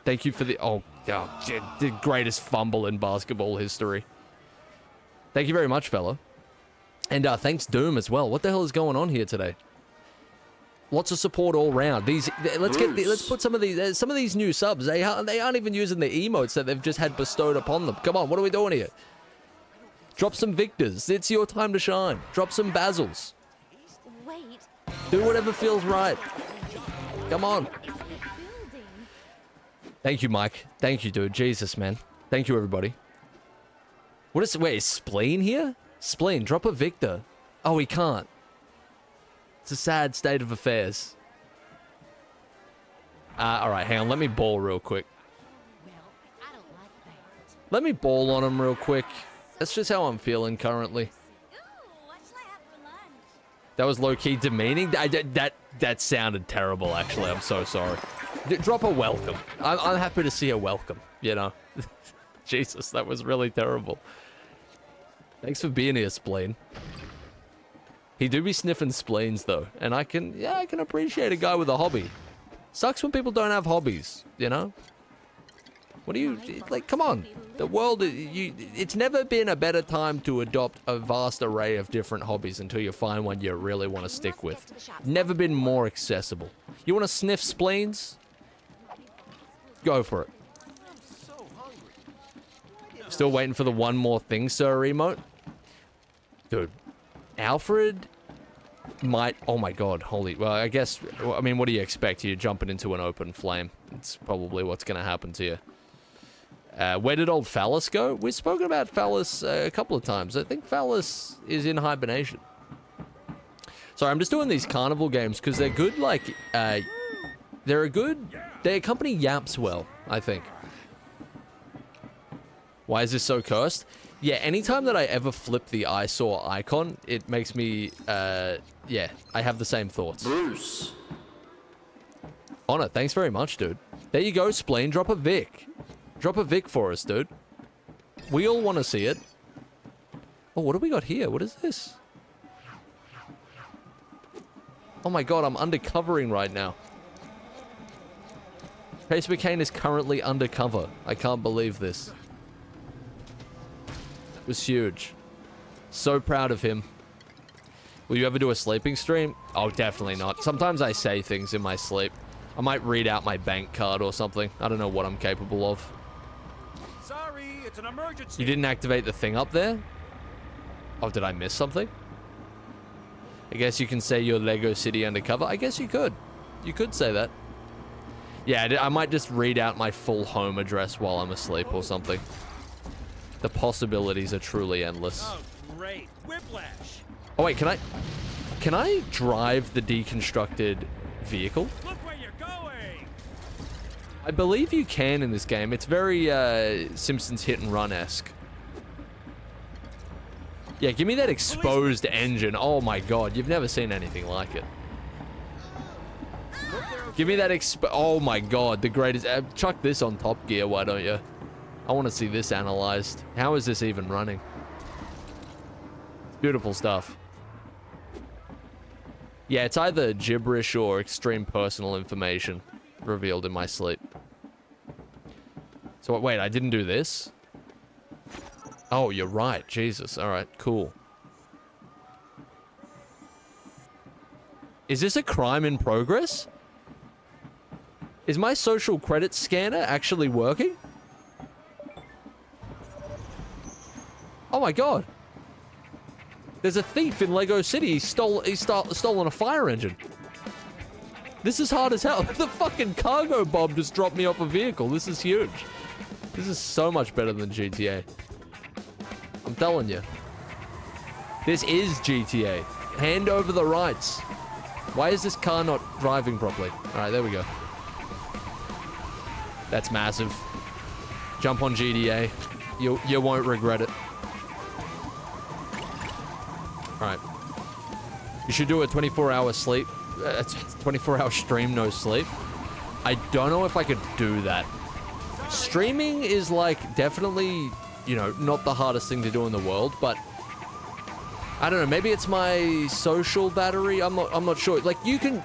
Thank you for the, the greatest fumble in basketball history. Thank you very much, fella. And thanks, Doom, as well. What the hell is going on here today? Lots of support all round. Let's put some of these new subs. They aren't even using the emotes that they've just had bestowed upon them. Come on, what are we doing here? Drop some Victors. It's your time to shine. Drop some Basils. Wait. Do whatever feels right. Come on. Thank you, Mike. Thank you, dude. Jesus, man. Thank you, everybody. Wait, is Spleen here? Spleen, drop a Victor. Oh, he can't. It's a sad state of affairs. Alright, hang on. Let me ball real quick. Let me ball on him real quick. That's just how I'm feeling currently. That was low-key demeaning. That sounded terrible, actually. I'm so sorry. Drop a welcome. I'm happy to see a welcome, you know. Jesus, that was really terrible. Thanks for being here, Spleen. He do be sniffing spleens, though. And I can appreciate a guy with a hobby. Sucks when people don't have hobbies, you know? What do you... Like, come on. The world... It's never been a better time to adopt a vast array of different hobbies until you find one you really want to stick with. Never been more accessible. You want to sniff spleens? Go for it. Still waiting for the one more thing, sir, emote. Dude, Alfred might... Oh my god, holy... Well, I guess... I mean, what do you expect? You're jumping into an open flame. It's probably what's going to happen to you. Where did old Phallus go? We've spoken about Phallus a couple of times. I think Phallus is in hibernation. Sorry, I'm just doing these carnival games because they're good, like, they accompany yaps well, I think. Why is this so cursed? Yeah, anytime that I ever flip the eyesore icon, it makes me, yeah, I have the same thoughts. Bruce. Honor, thanks very much, dude. There you go, Spleen. Drop a Vic. Drop a Vic for us, dude. We all want to see it. Oh, what do we got here? What is this? Oh my god, I'm undercovering right now. Pace McCain is currently undercover. I can't believe this. It was huge. So proud of him. Will you ever do a sleeping stream? Oh, definitely not. Sometimes I say things in my sleep. I might read out my bank card or something. I don't know what I'm capable of. Sorry, it's an emergency. You didn't activate the thing up there? Oh, did I miss something? I guess you can say you're Lego City undercover. I guess you could. You could say that. Yeah, I might just read out my full home address while I'm asleep or something. The possibilities are truly endless. Oh, great. Whiplash. Oh, wait, can I drive the deconstructed vehicle? Look where you're going. I believe you can in this game. It's very Simpsons Hit and Run-esque. Yeah, give me that exposed engine. Oh my god, you've never seen anything like it. Give me that oh my god, the greatest. Chuck this on Top Gear, why don't you? I want to see this analyzed. How is this even running? Beautiful stuff. Yeah, it's either gibberish or extreme personal information revealed in my sleep. So wait, I didn't do this? Oh, you're right. Jesus. All right, cool. Is this a crime in progress? Is my social credit scanner actually working? Oh my god. There's a thief in Lego City. He's stolen a fire engine. This is hard as hell. The fucking cargo bomb just dropped me off a vehicle. This is huge. This is so much better than GTA. I'm telling you. This is GTA. Hand over the rights. Why is this car not driving properly? Alright, there we go. That's massive. Jump on GTA. You won't regret it. Alright. You should do a 24-hour sleep. 24-hour stream, no sleep. I don't know if I could do that. Streaming is like definitely, you know, not the hardest thing to do in the world, but I don't know, maybe it's my social battery. I'm not sure. Like you can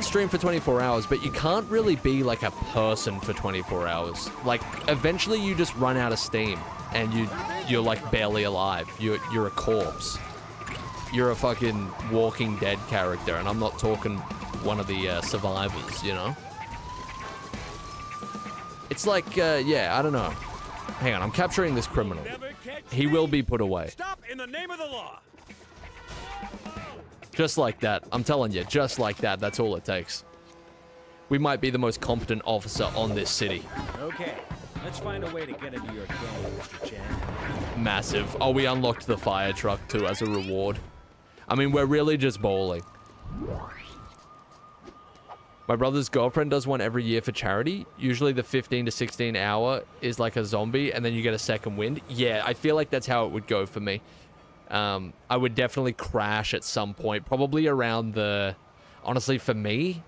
stream for 24 hours, but you can't really be like a person for 24 hours. Like eventually you just run out of steam and you're like barely alive. You're a corpse. You're a fucking Walking Dead character, and I'm not talking one of the survivors, you know? It's like, yeah, I don't know. Hang on, I'm capturing this criminal. He will be put away. Stop in the name of the law. Just like that. I'm telling you, just like that. That's all it takes. We might be the most competent officer on this city. Okay, let's find a way to get into your gang, Mr. Chan. Massive. Oh, we unlocked the fire truck too as a reward. I mean, we're really just bowling. My brother's girlfriend does one every year for charity. Usually the 15 to 16 hour is like a zombie and then you get a second wind. Yeah, I feel like that's how it would go for me. I would definitely crash at some point. Probably around the... Honestly, for me,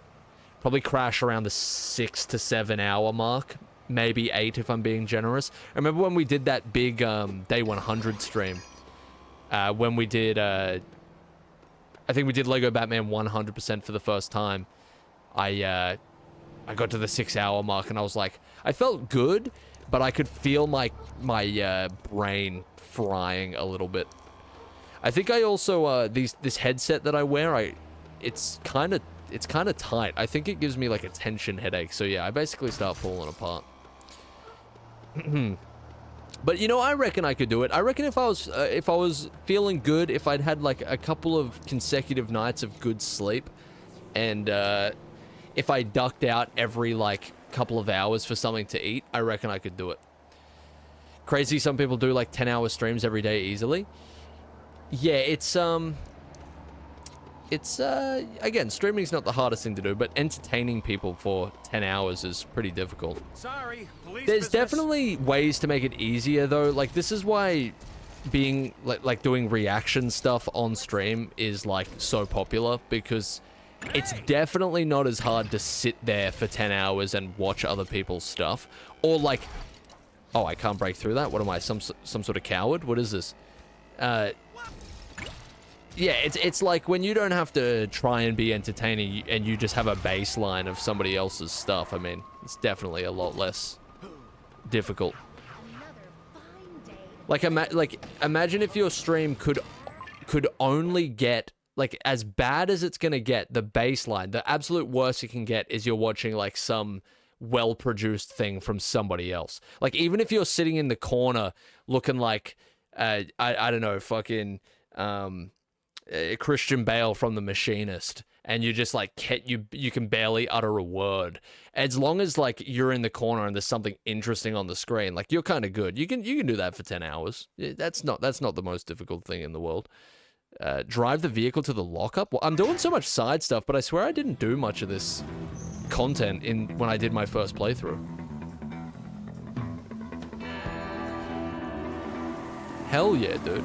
probably crash around the 6 to 7 hour mark. Maybe 8 if I'm being generous. I remember when we did that big Day 100 stream. When we did... I think we did Lego Batman 100% for the first time. I got to the 6 hour mark and I was like, I felt good, but I could feel my brain frying a little bit. I think I also this headset that I wear, it's kind of tight. I think it gives me like a tension headache. So yeah, I basically start falling apart. But you know, I reckon I could do it. I reckon if I was feeling good, if I'd had like a couple of consecutive nights of good sleep, and if I ducked out every like couple of hours for something to eat, I reckon I could do it. Crazy, some people do like 10-hour streams every day easily. Yeah, it's again, streaming's not the hardest thing to do, but entertaining people for 10 hours is pretty difficult. Sorry, police There's business. definitely ways to make it easier though. Like, this is why being like doing reaction stuff on stream is like so popular, because it's definitely not as hard to sit there for 10 hours and watch other people's stuff. Or like, oh, I can't break through that. What am I, some sort of coward? What is this? Yeah, it's like when you don't have to try and be entertaining and you just have a baseline of somebody else's stuff. I mean, it's definitely a lot less difficult. Like, imagine if your stream could only get, like, as bad as it's gonna get, the baseline, the absolute worst you can get is you're watching, like, some well-produced thing from somebody else. Like, even if you're sitting in the corner looking like, I don't know, fucking, Christian Bale from The Machinist, and you just like you can barely utter a word. As long as like you're in the corner and there's something interesting on the screen, like you're kind of good. You can do that for 10 hours. That's not the most difficult thing in the world. Drive the vehicle to the lockup. Well, I'm doing so much side stuff, but I swear I didn't do much of this content when I did my first playthrough. Hell yeah, dude.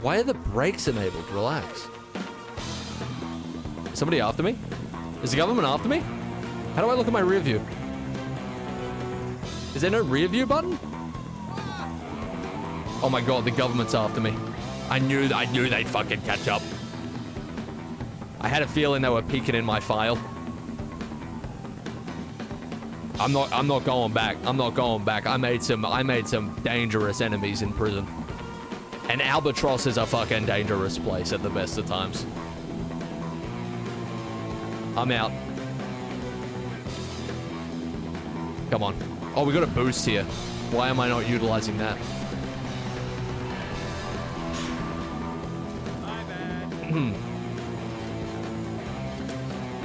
Why are the brakes enabled? Relax. Is somebody after me? Is the government after me? How do I look at my rear view? Is there no rear view button? Oh my god, the government's after me. I knew they'd fucking catch up. I had a feeling they were peeking in my file. I'm not going back. I'm not going back. I made some dangerous enemies in prison. And Albatross is a fucking dangerous place at the best of times. I'm out. Come on. Oh, we got a boost here. Why am I not utilizing that? My bad.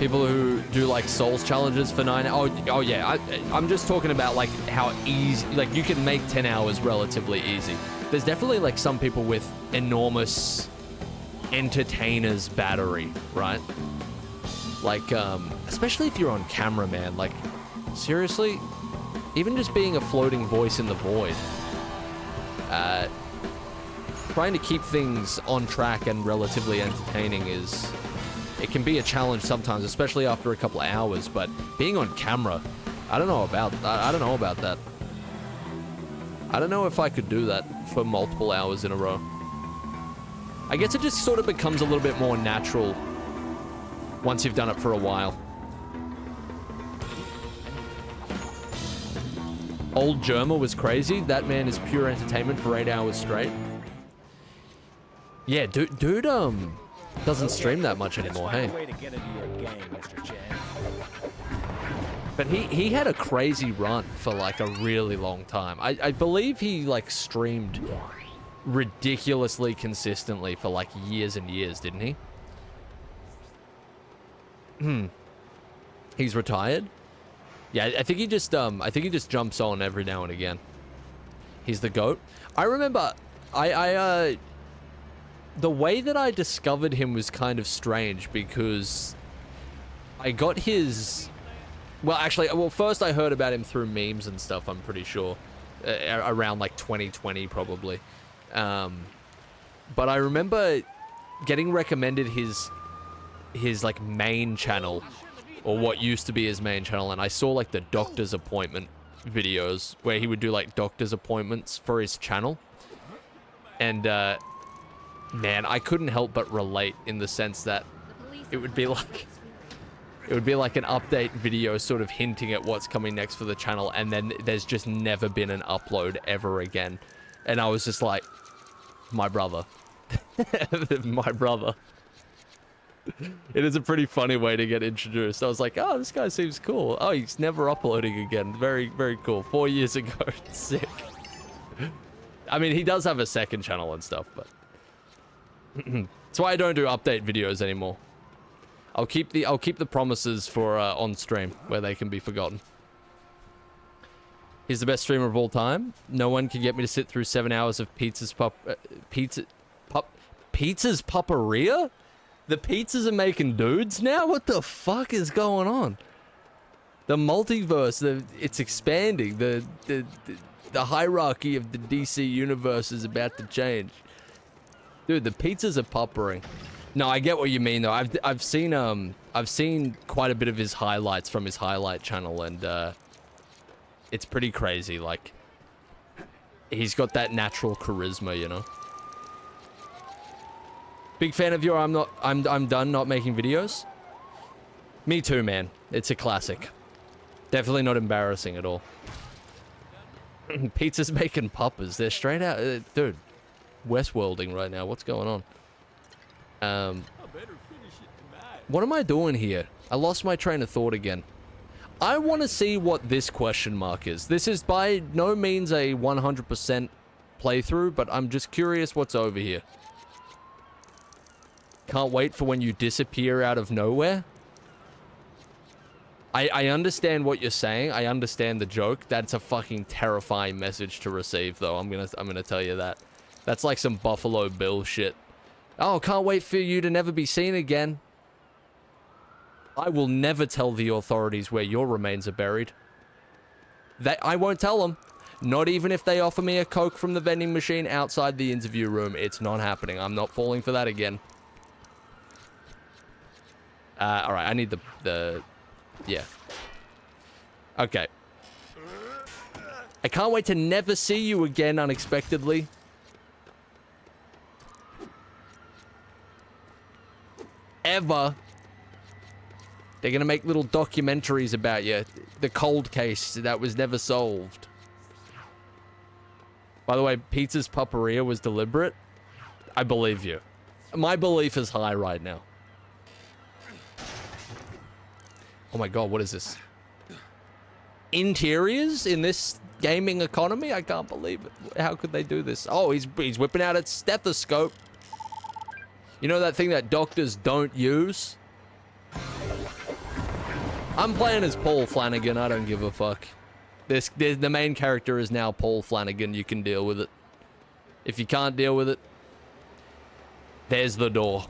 People who do like Souls challenges for 9 hours. Oh yeah, I'm just talking about like how easy, like you can make 10 hours relatively easy. There's definitely like some people with enormous entertainer's battery, right? Like, especially if you're on camera, man. Like, seriously, even just being a floating voice in the void. Trying to keep things on track and relatively entertaining it can be a challenge sometimes, especially after a couple of hours, but being on camera, I don't know about that. I don't know if I could do that for multiple hours in a row. I guess it just sort of becomes a little bit more natural once you've done it for a while. Old Germa was crazy. That man is pure entertainment for 8 hours straight. Yeah, dude, doesn't stream that much anymore, hey? Way to get into your gang, Mr. Chan. But he had a crazy run for like a really long time. I believe he like streamed ridiculously consistently for like years and years, didn't he? He's retired? Yeah, I think he just jumps on every now and again. He's the GOAT. I remember the way that I discovered him was kind of strange because I got his... Well, first I heard about him through memes and stuff, I'm pretty sure. Around, like, 2020, probably. But I remember getting recommended his like, main channel, or what used to be his main channel, and I saw, like, the doctor's appointment videos, where he would do, like, doctor's appointments for his channel. And, man, I couldn't help but relate in the sense that it would be like... It would be like an update video sort of hinting at what's coming next for the channel, and then there's just never been an upload ever again. And I was just like, my brother. My brother. It is a pretty funny way to get introduced. I was like, oh, this guy seems cool. Oh, he's never uploading again. Very, very cool. 4 years ago. Sick. I mean, he does have a second channel and stuff, but... That's why I don't do update videos anymore. I'll keep the promises for on stream where they can be forgotten. He's the best streamer of all time. No one can get me to sit through 7 hours of Pizza's Pupperia? The pizzas are making dudes now? What the fuck is going on? The multiverse, it's expanding. The hierarchy of the DC universe is about to change. Dude, the pizzas are puppering. No, I get what you mean though. I've seen quite a bit of his highlights from his highlight channel, and it's pretty crazy. Like, he's got that natural charisma, you know. Big fan of your I'm done not making videos. Me too, man. It's a classic. Definitely not embarrassing at all. Pizza's making puppers. They're straight out, dude. Westworlding right now. What's going on? What am I doing here? I lost my train of thought again. I want to see what this question mark is. This is by no means a 100% playthrough, but I'm just curious what's over here. Can't wait for when you disappear out of nowhere. I understand what you're saying. I understand the joke. That's a fucking terrifying message to receive, though. I'm gonna tell you that. That's like some Buffalo Bill shit. Oh, can't wait for you to never be seen again. I will never tell the authorities where your remains are buried. I won't tell them. Not even if they offer me a Coke from the vending machine outside the interview room. It's not happening. I'm not falling for that again. Alright, I need the... Yeah. Okay. I can't wait to never see you again unexpectedly. Ever. They're gonna make little documentaries about you. The cold case that was never solved. By the way, Pizza's Pupperia was deliberate. I believe you. My belief is high right now. Oh my god, what is this? Interiors in this gaming economy? I can't believe it. How could they do this? Oh, he's whipping out a stethoscope. You know that thing that doctors don't use? I'm playing as Paul Flanagan. I don't give a fuck. The main character is now Paul Flanagan. You can deal with it. If you can't deal with it, there's the door.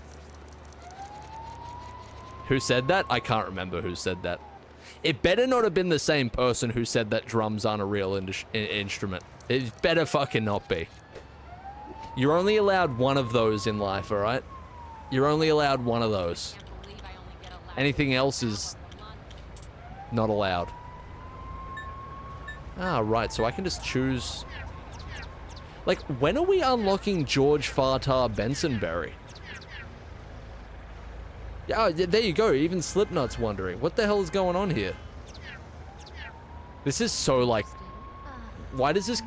Who said that? I can't remember who said that. It better not have been the same person who said that drums aren't a real instrument. It better fucking not be. You're only allowed one of those in life, alright? You're only allowed one of those. Anything else is not allowed. Ah, right, so I can just choose... Like, when are we unlocking George Fartar Bensonberry? Yeah, oh, there you go. Even Slipknot's wondering. What the hell is going on here? This is so, like... Why does this...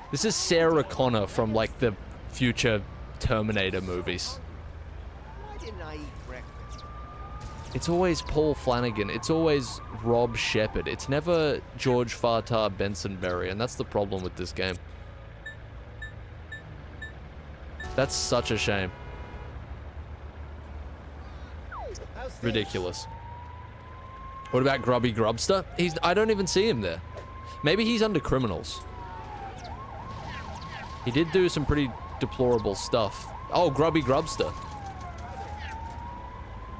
This is Sarah Connor from, like, the future Terminator movies. Why didn't I eat breakfast? It's always Paul Flanagan. It's always Rob Shepard. It's never George Fartar Bensonberry, and that's the problem with this game. That's such a shame. Ridiculous. What about Grubby Grubster? I don't even see him there. Maybe he's under criminals. He did do some pretty deplorable stuff. Oh, Grubby Grubster.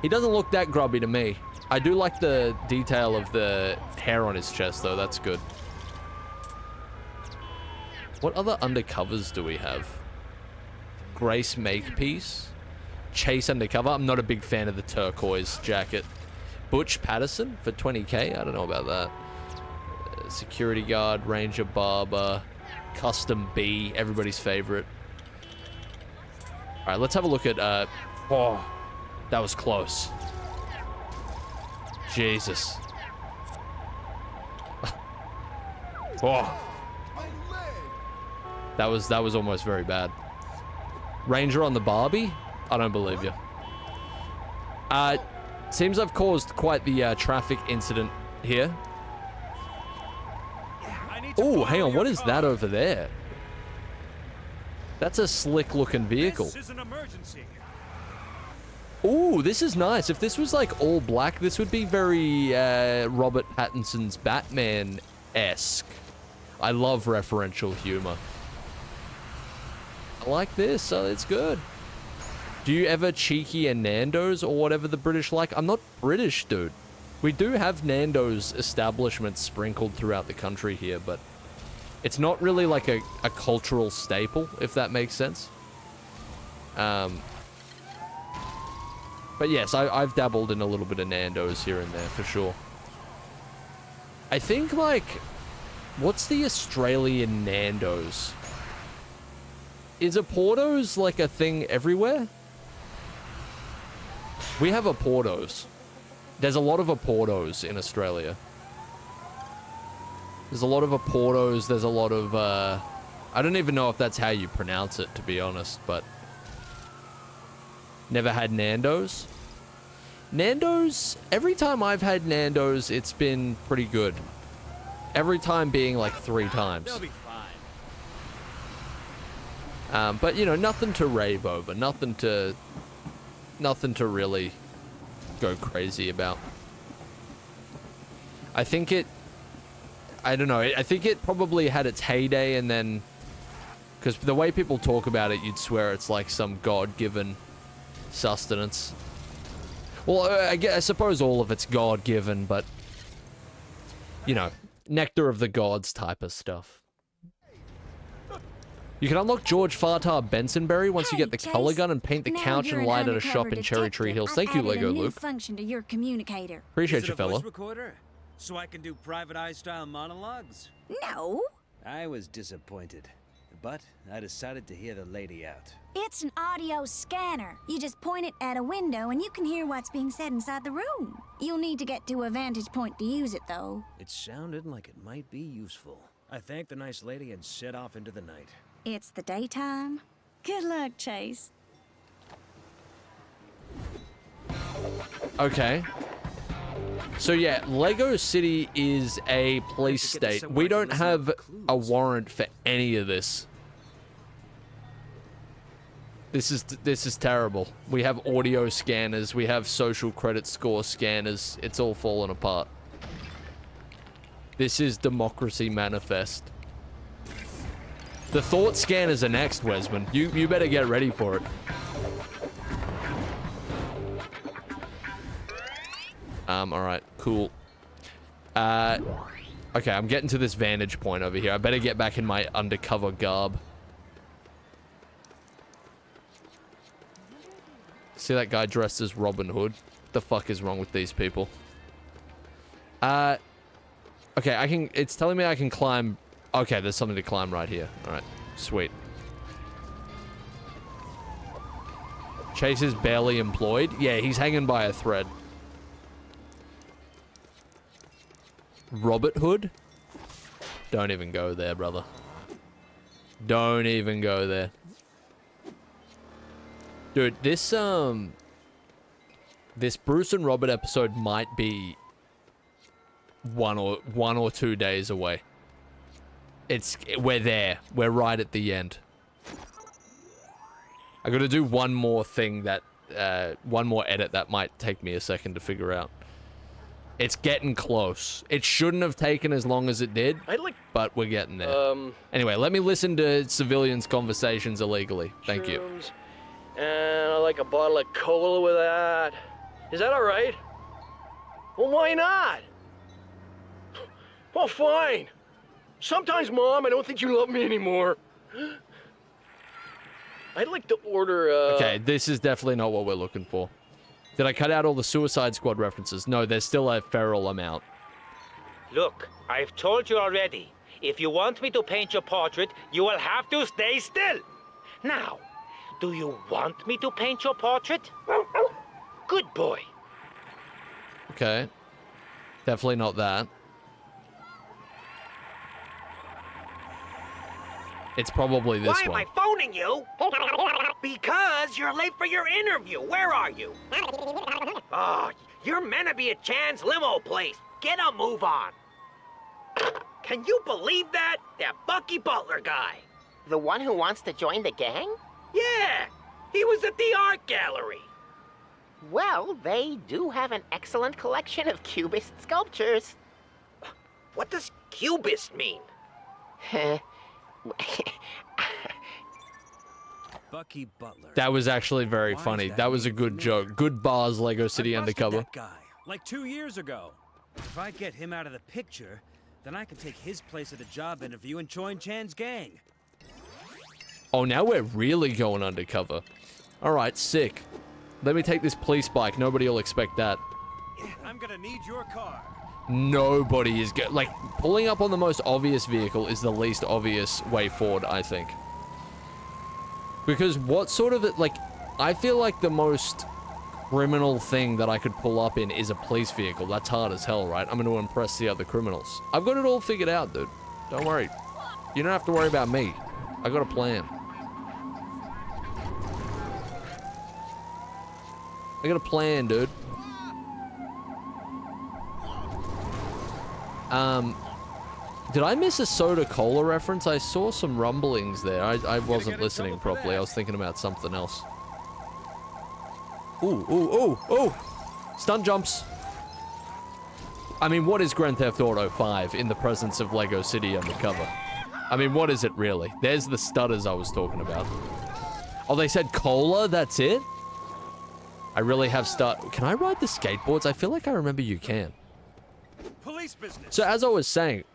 He doesn't look that grubby to me. I do like the detail of the hair on his chest, though. That's good. What other undercovers do we have? Grace Makepeace? Chase Undercover. I'm not a big fan of the turquoise jacket. Butch Patterson for 20k. I don't know about that. Security guard, Ranger Barber, Custom B, everybody's favorite. All right, let's have a look at. Oh, that was close. Jesus. Oh, that was almost very bad. Ranger on the Barbie. I don't believe you. Seems I've caused quite the traffic incident here. Oh, hang on. What is that over there? That's a slick-looking vehicle. This is an emergency. Ooh, this is nice. If this was like all black, this would be very Robert Pattinson's Batman-esque. I love referential humor. I like this, so it's good. Do you ever cheeky a Nando's or whatever the British like? I'm not British, dude. We do have Nando's establishments sprinkled throughout the country here, but it's not really like a cultural staple, if that makes sense. But yes, I've dabbled in a little bit of Nando's here and there, for sure. I think, like, what's the Australian Nando's? Is a Porto's, like, a thing everywhere? We have a Porto's. There's a lot of Porto's in Australia. There's a lot of Porto's, there's a lot of, I don't even know if that's how you pronounce it, to be honest, but... Never had Nando's? Nando's, every time I've had Nando's, it's been pretty good. Every time being like 3 times. They'll be fine. But, you know, nothing to rave over, nothing to really go crazy about. I think it, I don't know, I think it probably had its heyday and then, because the way people talk about it, you'd swear it's like some God-given sustenance. Well, I suppose all of it's God-given, but, you know, nectar of the gods type of stuff. You can unlock George Fartar Bensonberry once you get the color gun and paint the couch and light at a shop in Cherry Tree Hills. Thank you, Lego Luke. Function to your communicator. Appreciate Is you, it a voice fella. recorder? So I can do private eye-style monologues? No, I was disappointed, but I decided to hear the lady out. it's an audio scanner. You just point it at a window and you can hear what's being said inside the room. You'll need to get to a vantage point to use it, though. It sounded like it might be useful. I thanked the nice lady and set off into the night. It's the daytime. Good luck, Chase. Okay. So yeah, Lego City is a police state. We don't have a warrant for any of this. This is terrible. We have audio scanners, we have social credit score scanners. It's all falling apart. This is democracy manifest. The thought scanners are next, Wesman. You better get ready for it. Alright, cool. Okay, I'm getting to this vantage point over here. I better get back in my undercover garb. See that guy dressed as Robin Hood? What the fuck is wrong with these people? Okay, it's telling me I can climb. Okay, there's something to climb right here. Alright, sweet. Chase is barely employed? Yeah, he's hanging by a thread. Robert Hood? Don't even go there, brother. Don't even go there. Dude, this Bruce and Robert episode might be one or 2 days away. We're there. We're right at the end. I gotta do one more thing that, one more edit that might take me a second to figure out. It's getting close. It shouldn't have taken as long as it did, but we're getting there. Anyway, let me listen to civilians' conversations illegally. Thank you. And I like a bottle of cola with that. Is that all right? Well, why not? Well, fine. Sometimes, Mom, I don't think you love me anymore. I'd like to order, Okay, this is definitely not what we're looking for. Did I cut out all the Suicide Squad references? No, there's still a feral amount. Look, I've told you already. If you want me to paint your portrait, you will have to stay still. Now, do you want me to paint your portrait? Good boy. Okay. Definitely not that. It's probably this Why one. am I phoning you? Because you're late for your interview. Where are you? Oh, you're meant to be at Chan's limo place. Get a move on. Can you believe that? That Bucky Butler guy. The one who wants to join the gang? Yeah, he was at the art gallery. Well, they do have an excellent collection of Cubist sculptures. What does cubist mean? Bucky Butler. That was actually very Why is funny. that That was a name good familiar? joke. Good bars, Lego City I busted Undercover. that guy like 2 years ago. If I get him out of the picture, then I can take his place at the job interview and join Chan's gang. Oh, now we're really going undercover. All right, sick. Let me take this police bike. Nobody will expect that. I'm gonna need your car. Nobody is like pulling up on the most obvious vehicle is the least obvious way forward, I think. Because what sort of like, I feel like the most criminal thing that I could pull up in is a police vehicle. That's hard as hell, right? I'm going to impress the other criminals. I've got it all figured out, dude. Don't worry. You don't have to worry about me. I got a plan. I got a plan, dude. Did I miss a soda cola reference? I saw some rumblings there. I wasn't listening properly. I was thinking about something else. Ooh, ooh, ooh, ooh! Stunt jumps. I mean, what is Grand Theft Auto 5 in the presence of Lego City Undercover? I mean, what is it really? There's the stutters I was talking about. Oh, they said cola? That's it? I really have Can I ride the skateboards? I feel like I remember you can. Police business. So as I was saying,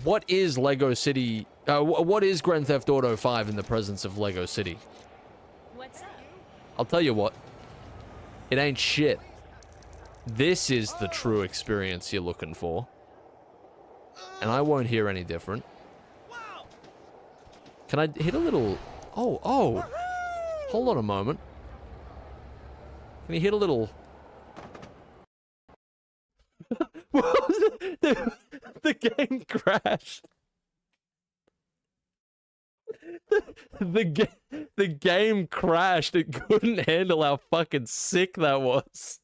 what is Lego City... what is Grand Theft Auto 5 in the presence of Lego City? What's up? I'll tell you what. It ain't shit. This is the true experience you're looking for. And I won't hear any different. Can I hit a little... Oh, oh! Hold on a moment. Can you hit a little... What was it? The game crashed. The game crashed. It couldn't handle how fucking sick that was.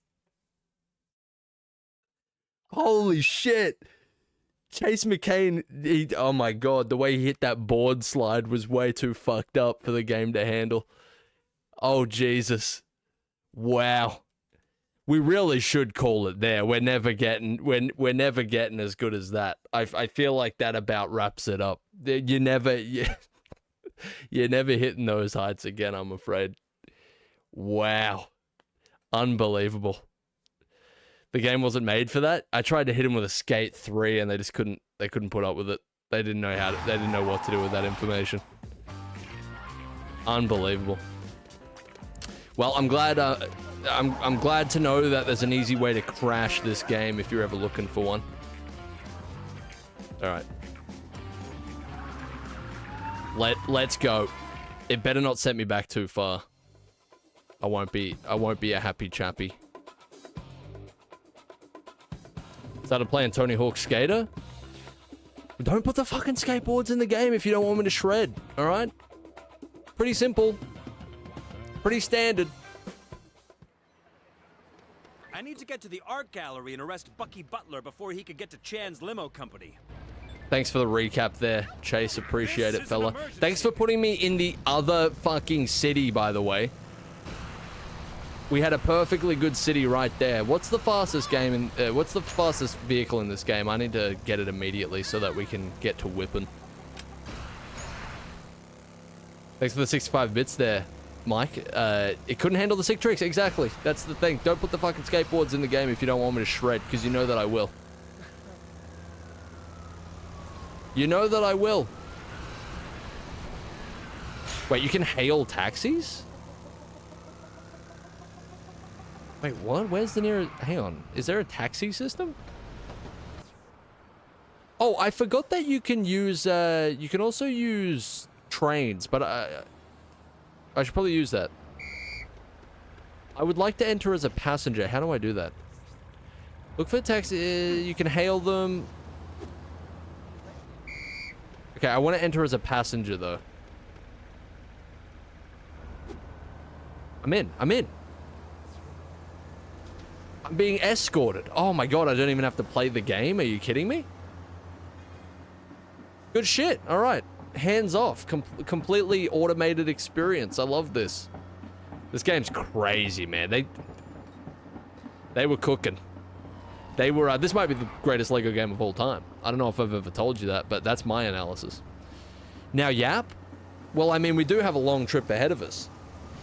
Holy shit. Chase McCain, oh my god, the way he hit that board slide was way too fucked up for the game to handle. Oh, Jesus. Wow. We really should call it there. We're never getting as good as that. I feel like that about wraps it up. You're never hitting those heights again, I'm afraid. Wow. Unbelievable. The game wasn't made for that. I tried to hit him with a Skate 3 and they just couldn't put up with it. They didn't know what to do with that information. Unbelievable. Well, I'm glad I'm glad to know that there's an easy way to crash this game if you're ever looking for one. All right. Let's go. It better not set me back too far. I won't be a happy chappy. Started playing Tony Hawk's Skater. Don't put the fucking skateboards in the game if you don't want me to shred, all right? Pretty simple. Pretty standard. I need to get to the art gallery and arrest Bucky Butler before he could get to Chan's limo company. Thanks for the recap there, Chase. Appreciate it, fella. Thanks for putting me in the other fucking city, by the way. We had a perfectly good city right there. What's the fastest game in... what's the fastest vehicle in this game? I need to get it immediately so that we can get to whipping. Thanks for the 65 bits there, Mike. It couldn't handle the sick tricks. Exactly. That's the thing. Don't put the fucking skateboards in the game if you don't want me to shred, because you know that I will. You know that I will. Wait, you can hail taxis? Wait, what? Where's the nearest... Hang on. Is there a taxi system? Oh, I forgot that you can use... you can also use trains, but I should probably use that. I would like to enter as a passenger. How do I do that? Look for taxi... you can hail them. Okay, I want to enter as a passenger, though. I'm in. I'm in. I'm being escorted. Oh my god, I don't even have to play the game. Are you kidding me? Good shit. All right. Hands off. Completely automated experience. I love this. This game's crazy, man. They were cooking. They were, this might be the greatest Lego game of all time. I don't know if I've ever told you that, but that's my analysis. Now, Yap? Well, I mean, we do have a long trip ahead of us.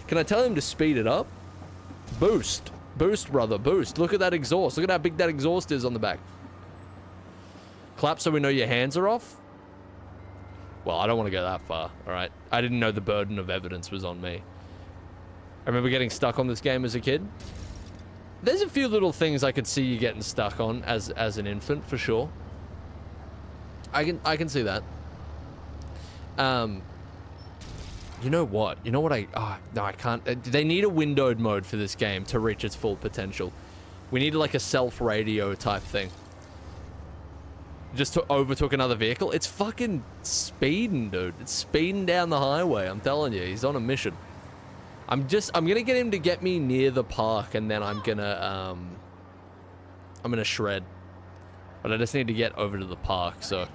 Can I tell him to speed it up? Boost. Boost, brother, boost. Look at that exhaust. Look at how big that exhaust is on the back. Clap so we know your hands are off? Well, I don't want to go that far, alright? I didn't know the burden of evidence was on me. I remember getting stuck on this game as a kid. There's a few little things I could see you getting stuck on as an infant, for sure. I can see that. You know what? You know what no, I can't. They need a windowed mode for this game to reach its full potential. We need like a self-radio type thing. Just overtook another vehicle. It's fucking speeding, dude. It's speeding down the highway. I'm telling you, he's on a mission. I'm gonna get him to get me near the park, and then I'm gonna shred. But I just need to get over to the park, so.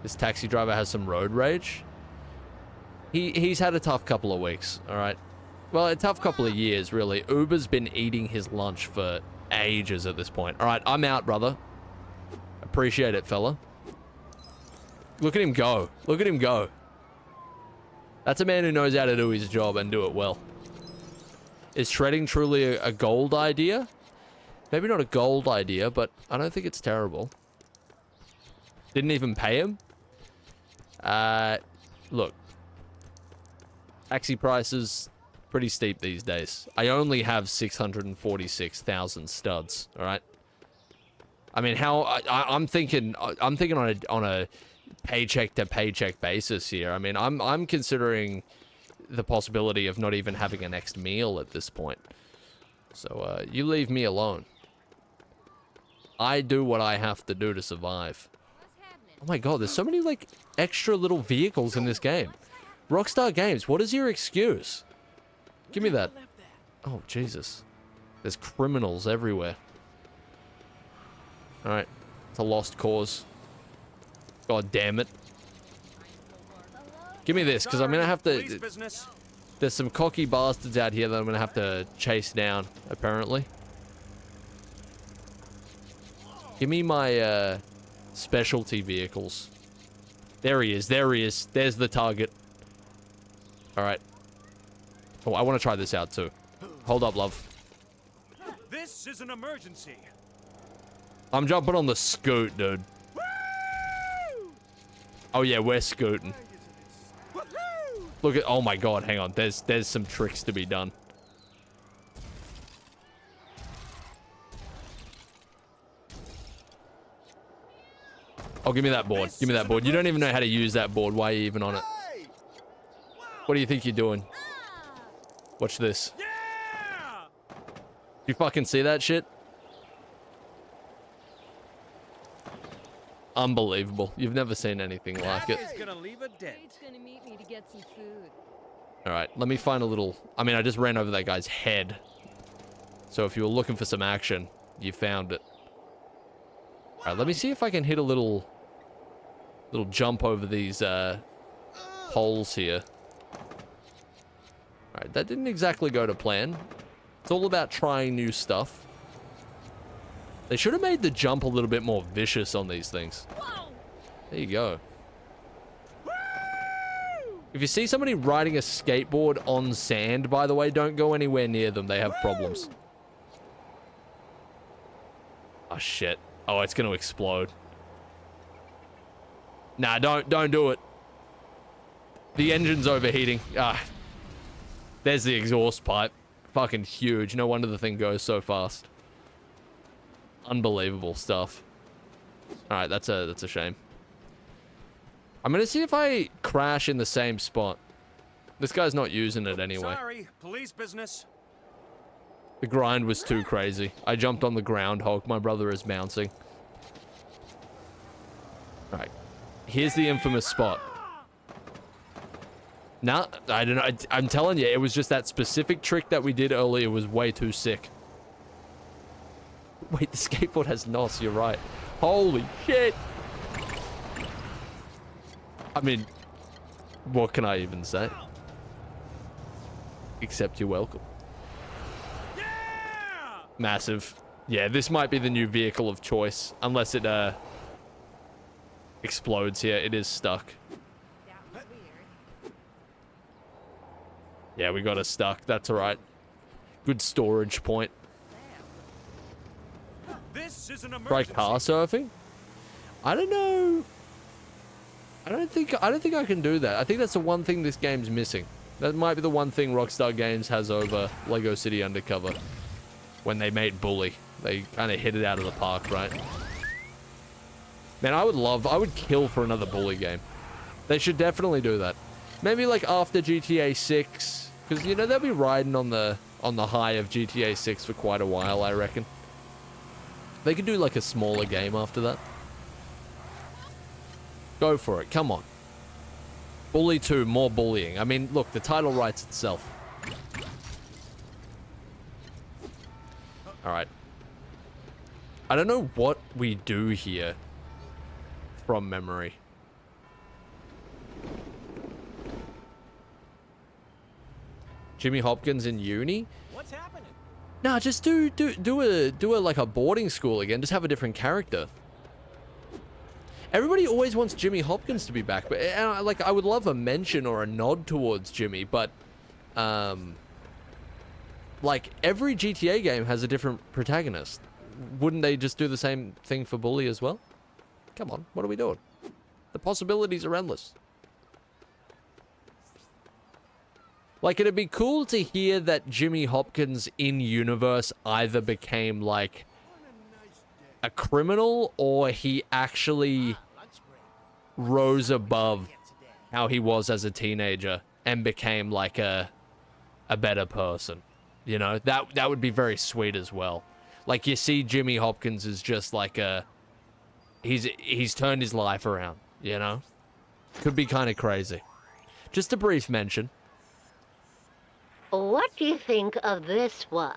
This taxi driver has some road rage. He's had a tough couple of weeks, alright? Well, a tough couple of years, really. Uber's been eating his lunch for ages at this point. Alright, I'm out, brother. Appreciate it, fella. Look at him go. Look at him go. That's a man who knows how to do his job and do it well. Is shredding truly a gold idea? Maybe not a gold idea, but I don't think it's terrible. Didn't even pay him? Look. Taxi prices, pretty steep these days. I only have 646,000 studs, alright? I mean, I'm thinking on a paycheck to paycheck basis here. I mean, I'm considering the possibility of not even having a next meal at this point. So, you leave me alone. I do what I have to do to survive. Oh my god, there's so many, like, extra little vehicles in this game. Rockstar Games, what is your excuse? Give me that. Oh, Jesus. There's criminals everywhere. Alright. It's a lost cause. God damn it. Give me this, because I'm going to have to... There's some cocky bastards out here that I'm going to have to chase down, apparently. Give me my, specialty vehicles. There he is. There he is. There's the target. Alright. Oh, I want to try this out, too. Hold up, love. This is an emergency. I'm jumping on the scoot, dude. Oh yeah, we're scooting. Look at, oh my god, hang on. There's some tricks to be done. Oh, give me that board. Give me that board. You don't even know how to use that board. Why are you even on it? What do you think you're doing? Watch this. You fucking see that shit? Unbelievable. You've never seen anything like it. Alright, let me find a little... I mean, I just ran over that guy's head. So if you were looking for some action, you found it. Alright, let me see if I can hit a little jump over these poles here. Alright, that didn't exactly go to plan. It's all about trying new stuff. They should have made the jump a little bit more vicious on these things. There you go. If you see somebody riding a skateboard on sand, by the way, don't go anywhere near them. They have problems. Oh, shit. Oh, it's going to explode. Nah, don't do it. The engine's overheating. Ah. There's the exhaust pipe. Fucking huge. No wonder the thing goes so fast. Unbelievable stuff. Alright, that's a shame. I'm gonna see if I crash in the same spot. This guy's not using it anyway. Sorry, police business. The grind was too crazy. I jumped on the groundhog. My brother is bouncing. Alright. Here's the infamous spot. Nah, I don't know. I'm telling you, it was just that specific trick that we did earlier was way too sick. Wait, the skateboard has NOS, you're right. Holy shit! I mean, what can I even say? Except you're welcome. Yeah! Massive. Yeah, this might be the new vehicle of choice. Unless it, explodes here. It is stuck. Yeah, we got it stuck. That's alright. Good storage point. This is an Try car surfing? I don't know. I don't think I can do that. I think that's the one thing this game's missing. That might be the one thing Rockstar Games has over Lego City Undercover. When they made Bully. They kind of hit it out of the park, right? Man, I would kill for another Bully game. They should definitely do that. Maybe like after GTA 6, because you know they'll be riding on the high of GTA 6 for quite a while, I reckon. They could do like a smaller game after that. Go for it, come on. Bully 2, more bullying. I mean, look, the title writes itself. Alright. I don't know what we do here from memory. Jimmy Hopkins in uni? What's happening? Nah, just do a like a boarding school again. Just have a different character. Everybody always wants Jimmy Hopkins to be back, but like I would love a mention or a nod towards Jimmy, but like every GTA game has a different protagonist. Wouldn't they just do the same thing for Bully as well? Come on, what are we doing? The possibilities are endless. Like, it'd be cool to hear that Jimmy Hopkins in-universe either became, like, a criminal or he actually rose above how he was as a teenager and became, like, a better person. You know? That would be very sweet as well. Like, you see Jimmy Hopkins as just, like, he's turned his life around, you know? Could be kind of crazy. Just a brief mention. What do you think of this one?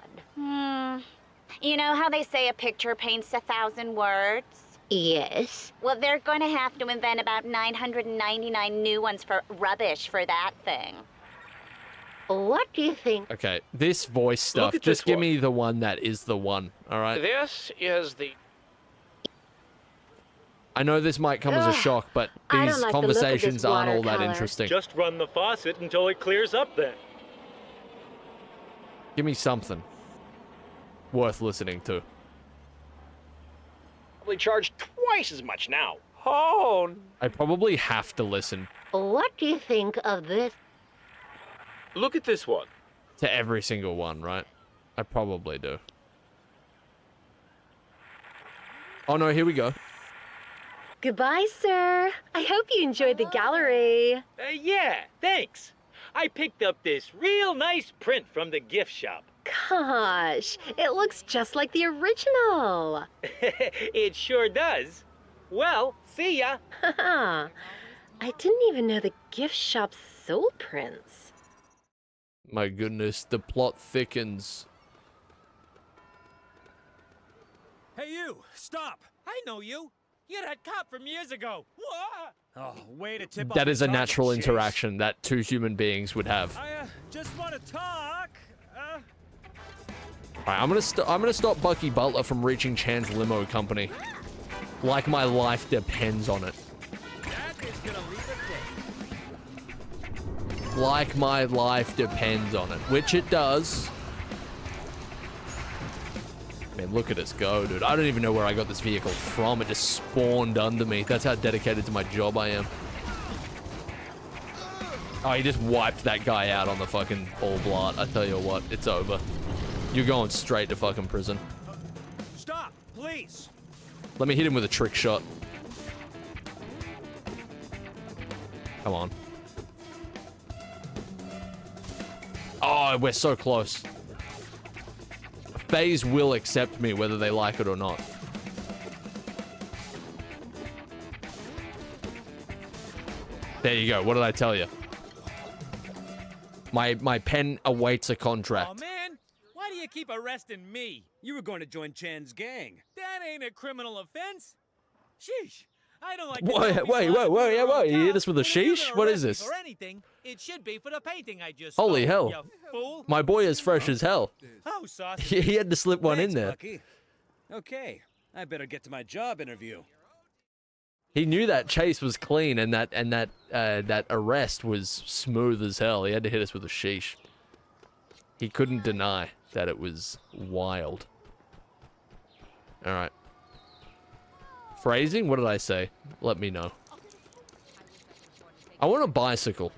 You know how they say a picture paints 1,000 words? Yes. Well, they're going to have to invent about 999 new ones for rubbish for that thing. What do you think? Okay, this voice stuff, just give me the one that is the one, alright? This is the... I know this might come as a shock, but these conversations aren't all that interesting. Just run the faucet until it clears up then. Give me something worth listening to. Probably charge twice as much now. Oh. I probably have to listen. What do you think of this? Look at this one. To every single one, right? I probably do. Oh no, here we go. Goodbye, sir. I hope you enjoyed the gallery. Yeah, thanks. I picked up this real nice print from the gift shop. Gosh, it looks just like the original. It sure does. Well, see ya. I didn't even know the gift shop sold prints. My goodness, the plot thickens. Hey, you! Stop! I know you. You're that cop from years ago. Whoa! Oh, way to tip off That is a the natural chase. interaction that two human beings would have. I just want to talk. Alright, I'm gonna stop Bucky Butler from reaching Chan's limo company. Like my life depends on it. That is gonna leave a date. Like my life depends on it, which it does. Man, look at us go, dude. I don't even know where I got this vehicle from. It just spawned under me. That's how dedicated to my job I am. Oh, he just wiped that guy out on the fucking ball blot. I tell you what, it's over. You're going straight to fucking prison. Stop, please. Let me hit him with a trick shot. Come on. Oh, we're so close. FaZe will accept me whether they like it or not. There you go. What did I tell you? My pen awaits a contract. Oh, man. Why do you keep arresting me? You were going to join Chan's gang. That ain't a criminal offense. Sheesh. I don't like Wait, you hit us with a sheesh? What is this? For anything, it should be for the painting I just Holy stole, hell. you fool. My boy is fresh as hell. Oh, saucy. He had to slip one in Thanks, there. Bucky. Okay, I better get to my job interview. He knew that chase was clean and that arrest was smooth as hell. He had to hit us with a sheesh. He couldn't deny that it was wild. All right. Phrasing? What did I say? Let me know. I want a bicycle.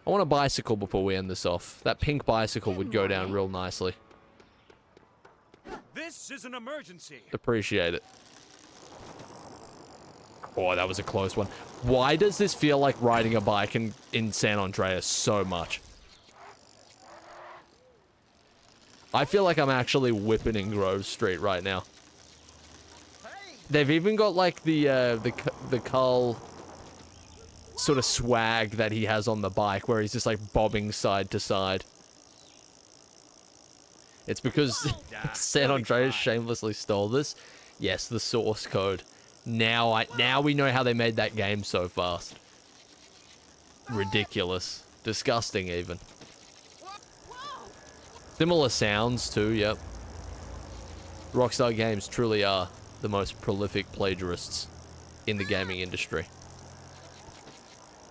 I want a bicycle before we end this off. That pink bicycle would go down real nicely. This is an emergency. Appreciate it. Oh, that was a close one. Why does this feel like riding a bike in San Andreas so much? I feel like I'm actually whipping in Grove Street right now. They've even got like the Carl sort of swag that he has on the bike where he's just like bobbing side to side. It's because San Andreas shamelessly stole this. Yes, the source code. Now we know how they made that game so fast. Ridiculous. Disgusting even. Similar sounds too, yep. Rockstar Games truly are the most prolific plagiarists in the gaming industry.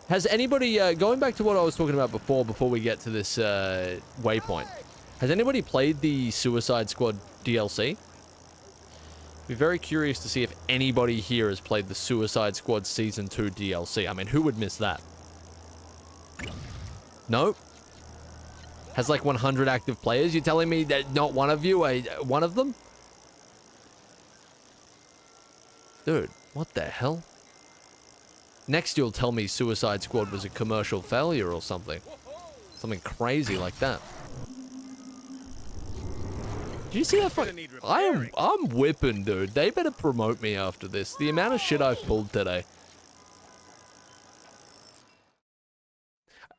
Has anybody, going back to what I was talking about before we get to this waypoint, has anybody played the Suicide Squad DLC? Be very curious to see if anybody here has played the Suicide Squad Season 2 DLC. I mean, who would miss that? No? Has like 100 active players? You're telling me that not one of you are one of them? Dude, what the hell? Next you'll tell me Suicide Squad was a commercial failure or something. Something crazy like that. Did you see that fuck? I'm whipping, dude. They better promote me after this. The amount of shit I've pulled today.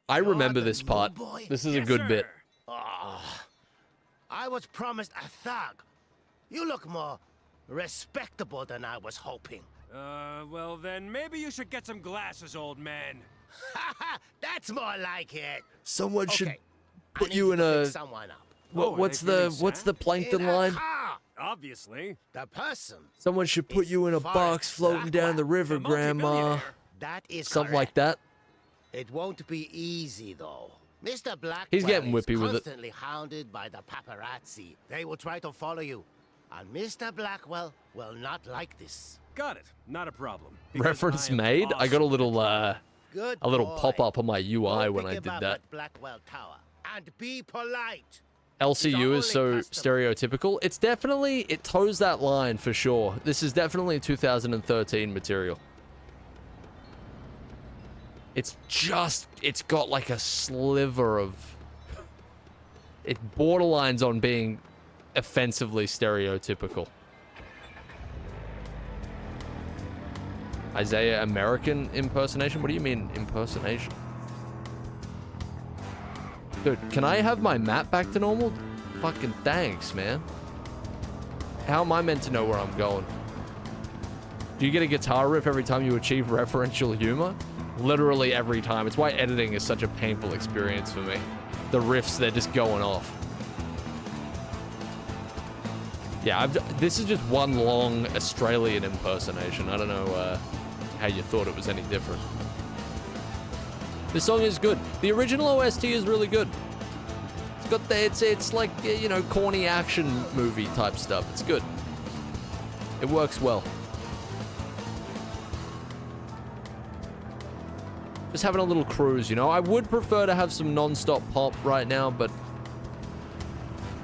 I remember this part. This is a good bit. I was promised a thug. You look more respectable than I was hoping. Well then, maybe you should get some glasses, old man. That's more like it. Someone should put you in a... What's the plankton line? Obviously. The person. Someone should put you in a box floating down the river, Grandma. That is something like that. It won't be easy though. Mr. Blackwell He's getting whippy with it. Constantly hounded by the paparazzi. They will try to follow you, and Mr. Blackwell will not like this. Got it. Not a problem. Reference made. I got a little pop up on my UI when I did that. Blackwell Tower and be polite. LCU is so stereotypical. It's definitely, it toes that line for sure. This is definitely 2013 material. It's got like a sliver of... It borderlines on being offensively stereotypical. Eyezayar American impersonation? What do you mean impersonation? Dude, can I have my map back to normal? Fucking thanks, man. How am I meant to know where I'm going? Do you get a guitar riff every time you achieve referential humor? Literally every time. It's why editing is such a painful experience for me. The riffs, they're just going off. Yeah, this is just one long Australian impersonation. I don't know how you thought it was any different. This song is good. The original OST is really good. It's got it's like, you know, corny action movie type stuff. It's good. It works well. Just having a little cruise, you know. I would prefer to have some non-stop pop right now, but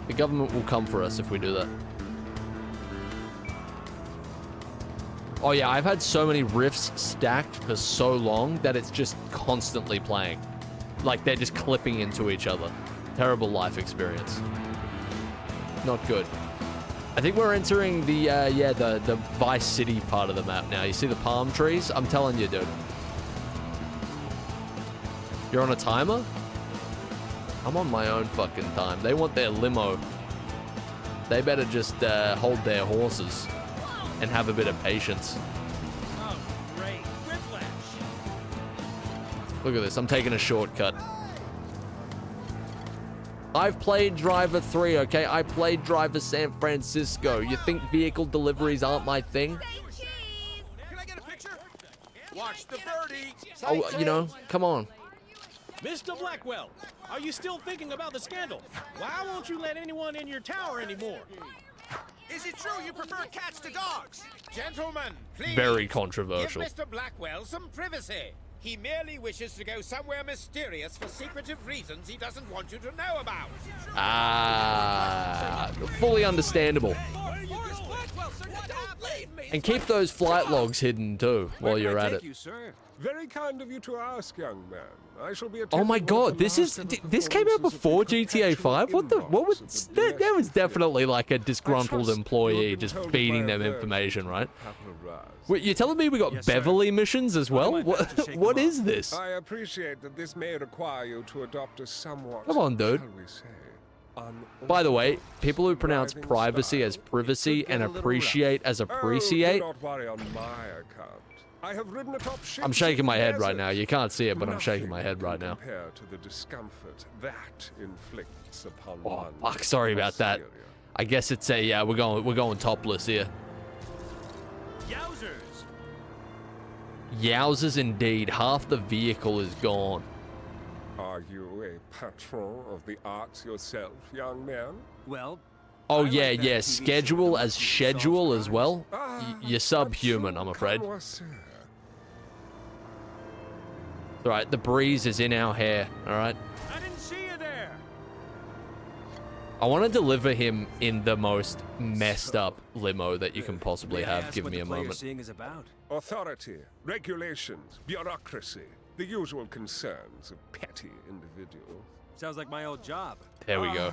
the government will come for us if we do that. Oh yeah, I've had so many riffs stacked for so long that it's just constantly playing. Like they're just clipping into each other. Terrible life experience. Not good. I think we're entering the Vice City part of the map now. You see the palm trees? I'm telling you, dude. You're on a timer? I'm on my own fucking time. They want their limo. They better just hold their horses and have a bit of patience. Oh, great. Whiplash. Look at this. I'm taking a shortcut. I've played Driver 3, okay? I played Driver San Francisco. You think vehicle deliveries aren't my thing? Can I get a picture? Watch the birdie. Oh, you know, come on. Mr. Blackwell, are you still thinking about the scandal? Why won't you let anyone in your tower anymore? Is it true you prefer cats to dogs? Gentlemen, please. Very controversial. Give Mr. Blackwell some privacy. He merely wishes to go somewhere mysterious for secretive reasons he doesn't want you to know about. Ah, fully understandable. And keep those flight logs hidden too while you're at it. Very kind of you to ask, young man. I shall be Oh my god, this came out before GTA 5? What was there was definitely like a disgruntled employee just feeding them information, right? Wait, you're telling me we got Beverly missions as well? What is this? I appreciate that this may require you to adopt a somewhat, Come on, dude. shall we say, By the way, people who pronounce privacy as privacy and appreciate as appreciate. Oh, do not worry on my account. I have ridden atop ships I'm shaking my head right desert. now. You can't see it, but I'm shaking my head right now. Compared to the discomfort that inflicts upon Oh, one. fuck, sorry about that. I guess it's a yeah, we're going topless here. Yowzers! Yowzers indeed. Half the vehicle is gone. Are you a patron of the arts yourself, young man? Well, Oh yeah, yeah. Schedule as schedule as well. You're subhuman, I'm afraid. Alright, the breeze is in our hair, alright? I didn't see you there. I want to deliver him in the most messed up limo that you can possibly have. Give me a moment. Is about? Authority, regulations, bureaucracy, the usual concerns of petty individuals. Sounds like my old job. There we go.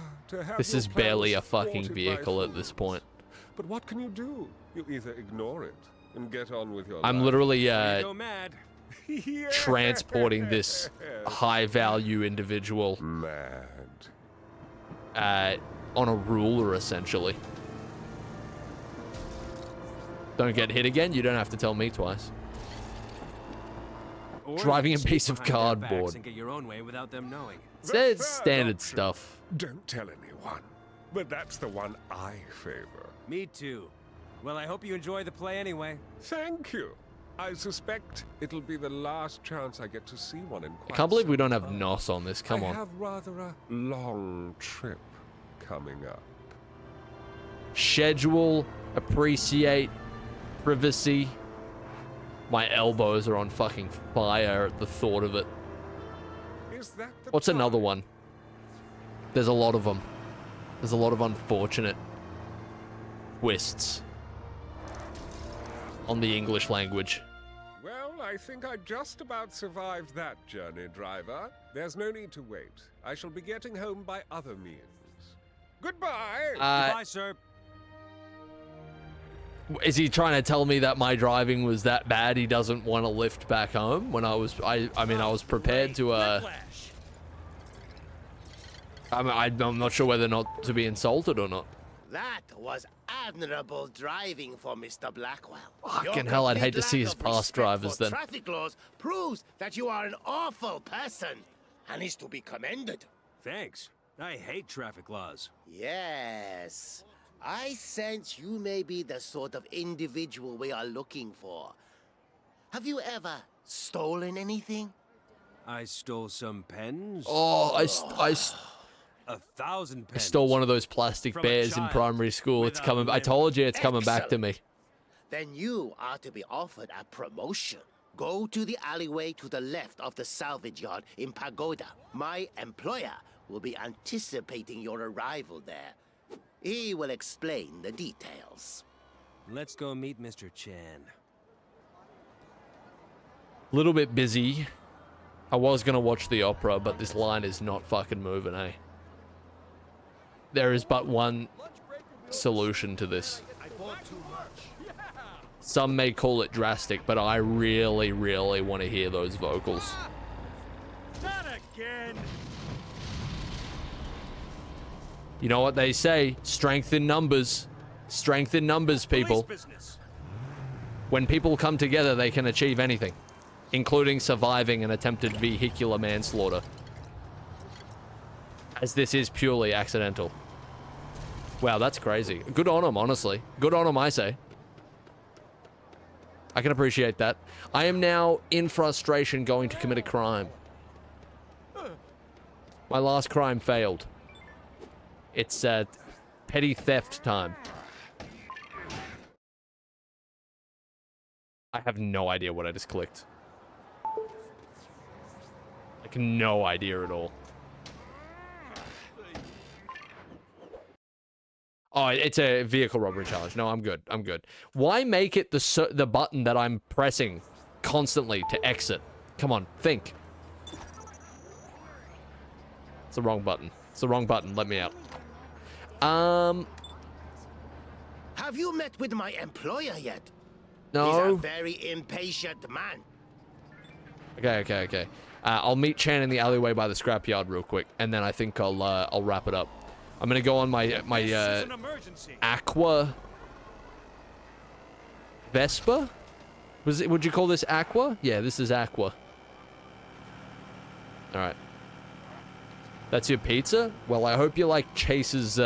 This is barely a fucking vehicle at this point. But what can you do? You either ignore it and get on with your I'm life. literally Go mad. transporting this high-value individual on a ruler, essentially. Don't get hit again. You don't have to tell me twice. Or Driving a sneak piece of behind their backs cardboard. and get your own way without them knowing. It's standard stuff. Don't tell anyone, but that's the one I favor. Me too. Well, I hope you enjoy the play anyway. Thank you. I suspect it'll be the last chance I get to see one in quite I can't believe we don't have some time. NOS on this. Come I on. have rather a long trip coming up. Schedule, appreciate, privacy. My elbows are on fucking fire at the thought of it. Is that the What's another one? There's a lot of them. There's a lot of unfortunate twists on the English language. Well, I think I just about survived that journey, driver. There's no need to wait. I shall be getting home by other means. Goodbye! Goodbye, sir. Is he trying to tell me that my driving was that bad he doesn't want to lift back home? When I mean, I was prepared to, I'm not sure whether or not to be insulted or not. That was admirable driving for Mr. Blackwell. Fucking hell, I'd hate to see his past drivers then. Traffic laws proves that you are an awful person and is to be commended. Thanks. I hate traffic laws. Yes. I sense you may be the sort of individual we are looking for. Have you ever stolen anything? I stole some pens. Oh, I 1,000 pens. stole one of those plastic From a bears in child primary school. It's coming. I told you it's coming back to me. Then you are to be offered a promotion. Go to the alleyway to the left of the salvage yard in Pagoda. My employer will be anticipating your arrival there. He will explain the details. Let's go meet Mr. Chan. Little bit busy. I was gonna watch the opera, but this line is not fucking moving, eh? There is but one solution to this. Some may call it drastic, but I really, really want to hear those vocals. Not again. You know what they say? Strength in numbers. Strength in numbers, people. When people come together, they can achieve anything, including surviving an attempted vehicular manslaughter. As this is purely accidental. Wow, that's crazy. Good on him, honestly. Good on him, I say. I can appreciate that. I am now, in frustration, going to commit a crime. My last crime failed. It's petty theft time. I have no idea what I just clicked. Like, no idea at all. Oh, it's a vehicle robbery challenge. No, I'm good. I'm good. Why make it the button that I'm pressing constantly to exit? Come on, think. It's the wrong button. It's the wrong button. Let me out. Have you met with my employer yet? No. He's a very impatient man. Okay. I'll meet Chan in the alleyway by the scrapyard real quick, and then I think I'll wrap it up. I'm gonna go on my Aqua Vespa. Would you call this Aqua? Yeah, this is Aqua. All right. That's your pizza? Well, I hope you like Chase's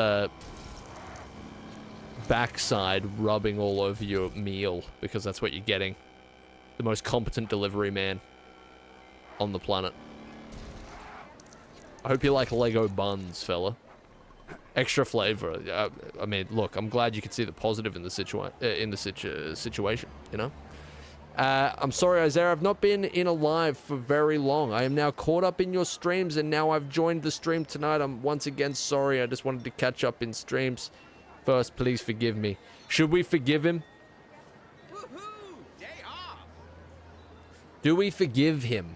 backside rubbing all over your meal, because that's what you're getting. The most competent delivery man on the planet. I hope you like Lego buns, fella. Extra flavor. I mean, look, I'm glad you could see the positive in the situation, you know? I'm sorry, Eyezayar, I've not been in a live for very long. I am now caught up in your streams, and now I've joined the stream tonight. I'm once again sorry. I just wanted to catch up in streams. First, please forgive me. Should we forgive him? Do we forgive him?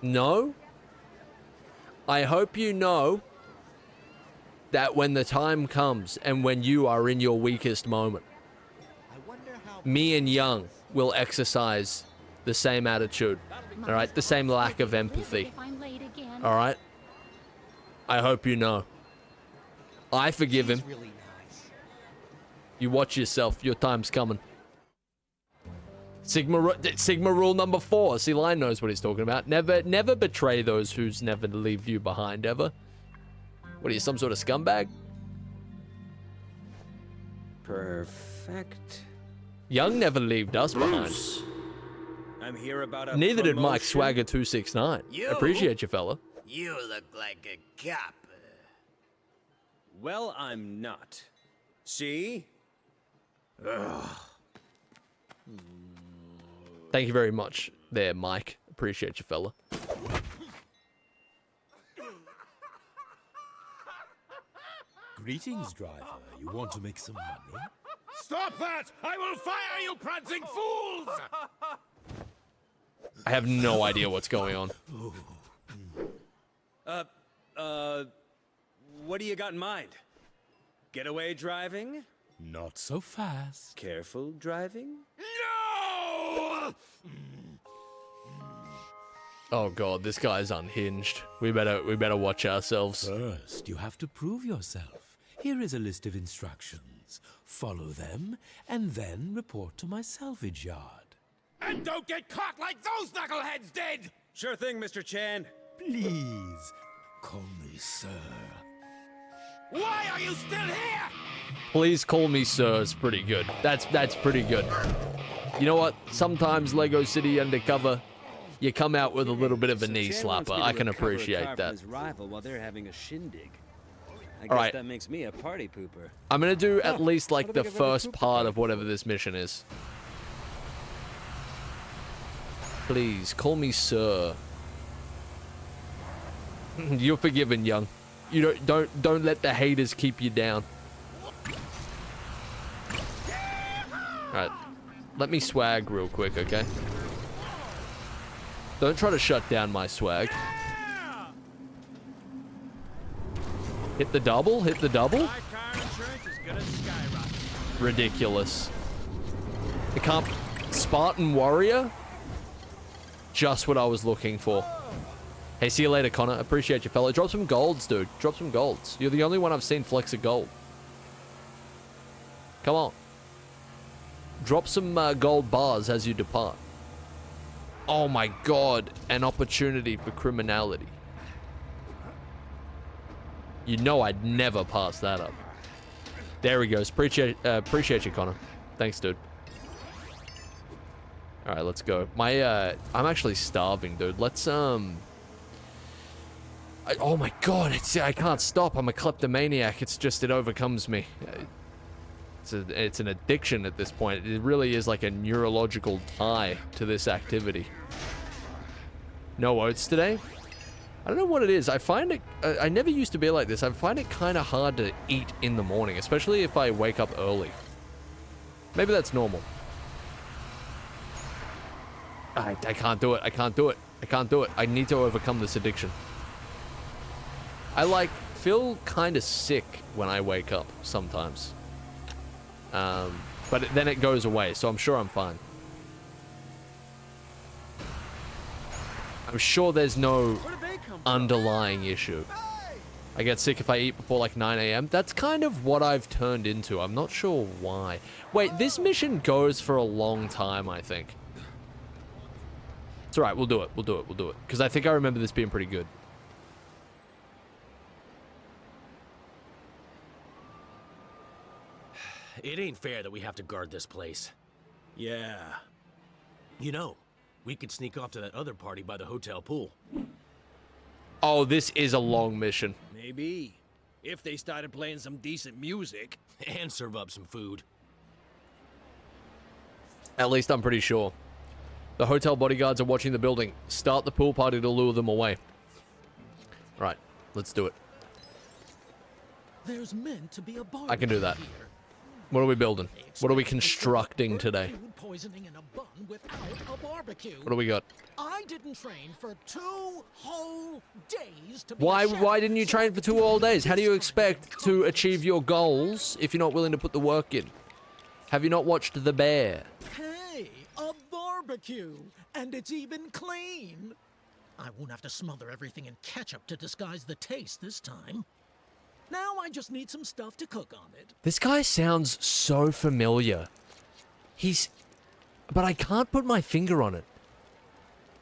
No? I hope you know that when the time comes and when you are in your weakest moment, me and Young will exercise the same attitude, all right? The same lack of empathy, all right? I hope you know. I forgive him. You watch yourself. Your time's coming. Sigma rule number 4. See, Lion knows what he's talking about. Never betray those who's never leave you behind, ever. What are you, some sort of scumbag? Perfect. Young never leaved us behind. I'm here about a Neither did Mike promotion. Swagger 269. You? Appreciate you, fella. You look like a cop. Well, I'm not. See? Ugh. Thank you very much there, Mike. Appreciate you, fella. Greetings, driver. You want to make some money? Stop that! I will fire you, prancing fools! I have no idea what's going on. What do you got in mind? Getaway driving? Not so fast. Careful driving? No! Oh god, this guy's unhinged. We better watch ourselves. First, you have to prove yourself. Here is a list of instructions. Follow them, and then report to my salvage yard. And don't get caught like those knuckleheads did! Sure thing, Mr. Chan. Please, call me sir. Why are you still here? Please call me sir is pretty good. That's pretty good. You know what? Sometimes Lego City Undercover, you come out with a little bit of a knee slapper. I can appreciate that. His rival while they're having a shindig. I guess Alright. that makes me a party pooper. I'm gonna do at least I like don't the think I've ever first pooped a part party of whatever this mission is. Please call me sir. You're forgiven, Young. You don't let the haters keep you down. Alright. Let me swag real quick, okay? Don't try to shut down my swag. Hit the double? Hit the double? Ridiculous. I can't... Spartan Warrior? Just what I was looking for. Hey, see you later, Connor. Appreciate you, fella. Drop some golds, dude. Drop some golds. You're the only one I've seen flex a gold. Come on. Drop some gold bars as you depart. Oh my god. An opportunity for criminality. You know I'd never pass that up. There he goes. Appreciate you, Connor. Thanks, dude. All right, let's go. I'm actually starving, dude. Let's oh my god, I can't stop. I'm a kleptomaniac. It's just, it overcomes me. It's an addiction at this point. It really is like a neurological tie to this activity. No oats today? I don't know what it is. I find it, I never used to be like this. I find it kind of hard to eat in the morning, especially if I wake up early. Maybe that's normal. I can't do it. I can't do it. I can't do it. I need to overcome this addiction. I feel kind of sick when I wake up sometimes. But then it goes away, so I'm sure I'm fine. I'm sure there's no underlying issue. I get sick if I eat before like 9 a.m. That's kind of what I've turned into. I'm not sure why. Wait, this mission goes for a long time, I think. It's alright, we'll do it. We'll do it. We'll do it. Because I think I remember this being pretty good. It ain't fair that we have to guard this place. Yeah. You know, we could sneak off to that other party by the hotel pool. Oh, this is a long mission. Maybe. If they started playing some decent music. And serve up some food. At least I'm pretty sure. The hotel bodyguards are watching the building. Start the pool party to lure them away. Right, let's do it. There's meant to be a bar. I can do that. What are we building? What are we constructing today? Food poisoning in a bun without a barbecue. What do we got? I didn't train for 2 whole days to be Why didn't you train for 2 whole days? How do you expect to achieve your goals if you're not willing to put the work in? Have you not watched The Bear? Hey, a barbecue, and it's even clean. I won't have to smother everything in ketchup to disguise the taste this time. Now I just need some stuff to cook on it. This guy sounds so familiar. But I can't put my finger on it.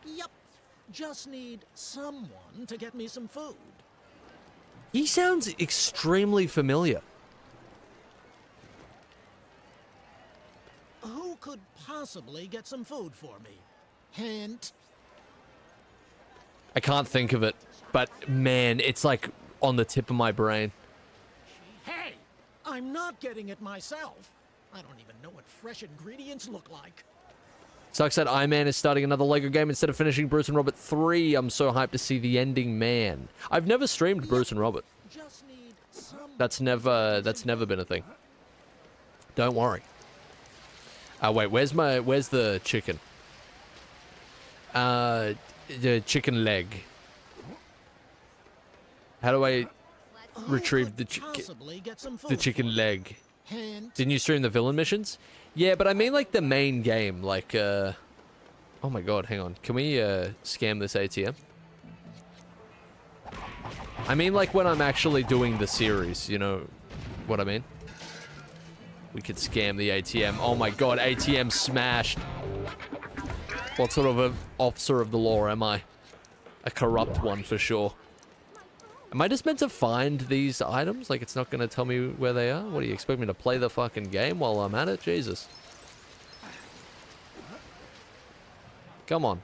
Yep. Just need someone to get me some food. He sounds extremely familiar. Who could possibly get some food for me? Hint. I can't think of it, but man, it's like on the tip of my brain. Hey, I'm not getting it myself. I don't even know what fresh ingredients look like. Sucks that Eyezayar is starting another LEGO game instead of finishing Bruce and Robert 3. I'm so hyped to see the ending, man. I've never streamed Bruce and Robert. That's never been a thing. Don't worry. Wait, where's the chicken? The chicken leg. How do I retrieve the chicken leg? Didn't you stream the villain missions? Yeah, but I mean like the main game, like oh my god, hang on. Can we scam this ATM? I mean like when I'm actually doing the series, you know what I mean? We could scam the ATM. Oh my god, ATM smashed. What sort of an officer of the law am I? A corrupt one for sure. Am I just meant to find these items? Like, it's not going to tell me where they are? What, do you expect me to play the fucking game while I'm at it? Jesus. Come on.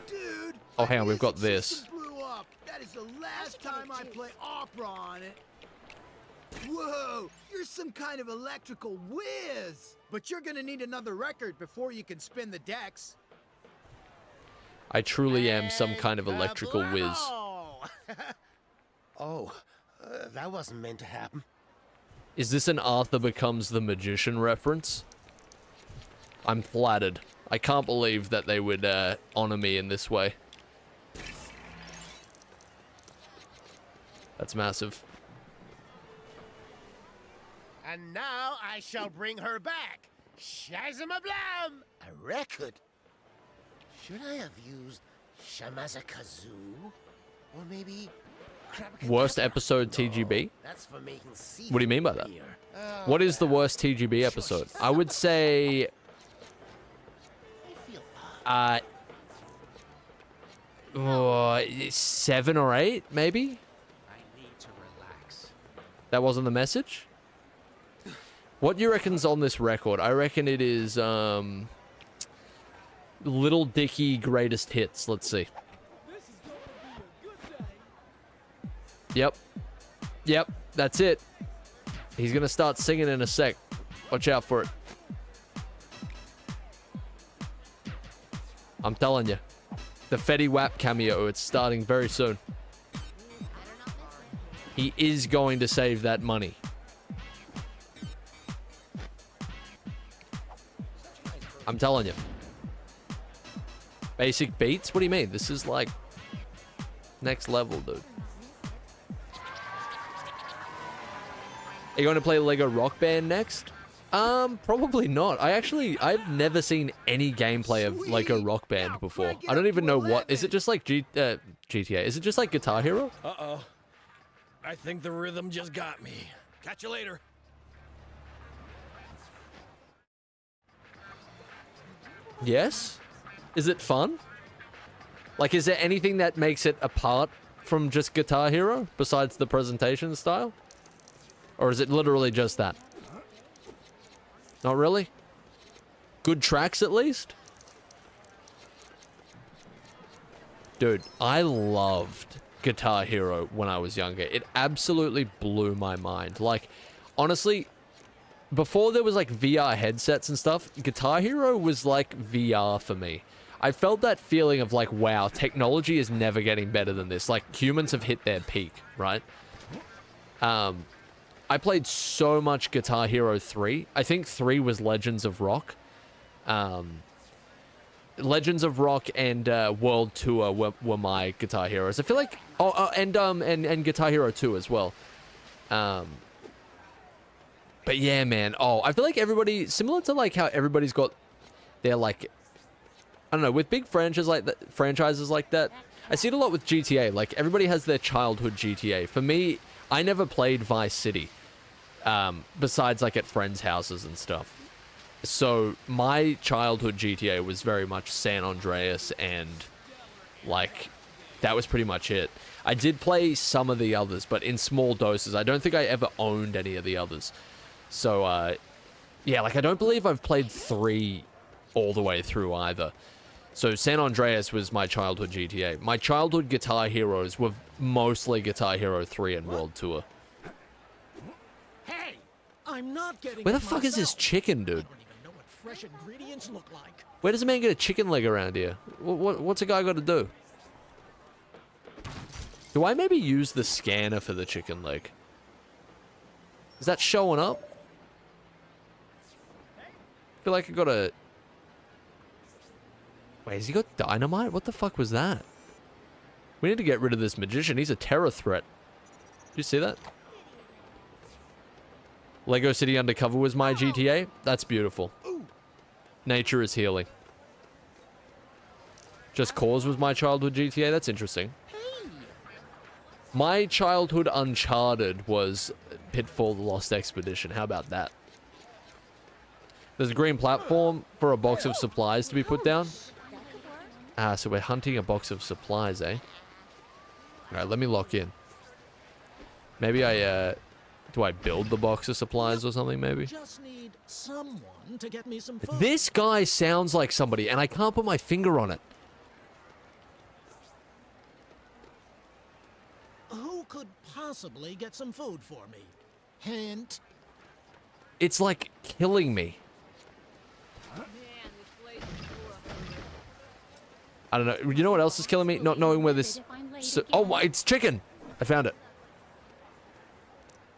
Dude, oh, hang on, we've got this. blew up. That is the last time I play opera on it. Whoa, you're some kind of electrical whiz. But you're going to need another record before you can spin the decks. I truly am some kind of electrical whiz. Oh, that wasn't meant to happen. Is this an Arthur Becomes the Magician reference? I'm flattered. I can't believe that they would honor me in this way. That's massive. And now I shall bring her back. Shazam-a-blam! A record? Should I have used Shamazakazu? Or maybe... Worst episode TGB? That's for making What do you mean by that? What is the worst TGB episode? I would say... 7 or 8, maybe? I need to relax. That wasn't the message? What do you reckon's on this record? I reckon it is, Little Dicky Greatest Hits. Let's see. Yep. Yep, that's it. He's gonna start singing in a sec. Watch out for it. I'm telling you. The Fetty Wap cameo, it's starting very soon. He is going to save that money. I'm telling you. Basic beats? What do you mean? This is like next level, dude. Are you going to play Lego Rock Band next? Probably not. I've never seen any gameplay of Lego Rock Band before. I don't even know what. Is it just like GTA? Is it just like Guitar Hero? Uh-oh. I think the rhythm just got me. Catch you later. Yes? Is it fun? Like, is there anything that makes it apart from just Guitar Hero besides the presentation style? Or is it literally just that? Not really? Good tracks at least? Dude, I loved Guitar Hero when I was younger. It absolutely blew my mind. Like, honestly, before there was like VR headsets and stuff, Guitar Hero was like VR for me. I felt that feeling of like, wow, technology is never getting better than this. Like, humans have hit their peak, right? I played so much Guitar Hero 3. I think 3 was Legends of Rock. Legends of Rock and World Tour were my Guitar Heroes. I feel like... and Guitar Hero 2 as well. But yeah, man. Oh, I feel like everybody... Similar to like how everybody's got their like... I don't know, with big franchises like that, I see it a lot with GTA. Like, everybody has their childhood GTA. For me, I never played Vice City. Besides like at friends' houses and stuff. So my childhood GTA was very much San Andreas, and like that was pretty much it. I did play some of the others, but in small doses. I don't think I ever owned any of the others. So yeah, like I don't believe I've played 3 all the way through either. So San Andreas was my childhood GTA. My childhood Guitar Heroes were mostly Guitar Hero 3 and World Tour. Hey, I'm not getting Where the fuck is this chicken, dude? I don't even know what fresh ingredients look like. Where does a man get a chicken leg around here? What's a guy got to do? Do I maybe use the scanner for the chicken leg? Is that showing up? I feel like I got a... Wait, has he got dynamite? What the fuck was that? We need to get rid of this magician. He's a terror threat. Did you see that? Lego City Undercover was my GTA. That's beautiful. Nature is healing. Just Cause was my childhood GTA. That's interesting. My childhood Uncharted was Pitfall: The Lost Expedition. How about that? There's a green platform for a box of supplies to be put down. Ah, so we're hunting a box of supplies, eh? Alright, let me lock in. Maybe do I build the box of supplies or something, maybe? Just need someone to get me some food. This guy sounds like somebody, and I can't put my finger on it. Who could possibly get some food for me? Hint. It's like killing me. I don't know. You know what else is killing me? Not knowing where this... oh, it's chicken! I found it.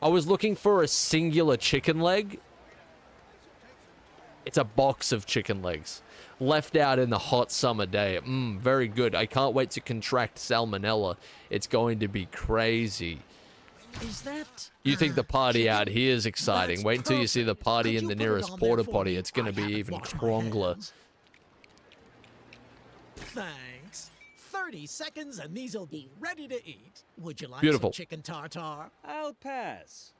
I was looking for a singular chicken leg. It's a box of chicken legs. Left out in the hot summer day. Very good. I can't wait to contract salmonella. It's going to be crazy. Is that... You think the party out here is exciting. Wait until you see the party in the nearest porta potty. It's going to be even strongler. Thanks. 30 seconds and these'll be ready to eat. Would you like Beautiful. some chicken tartare? I'll pass.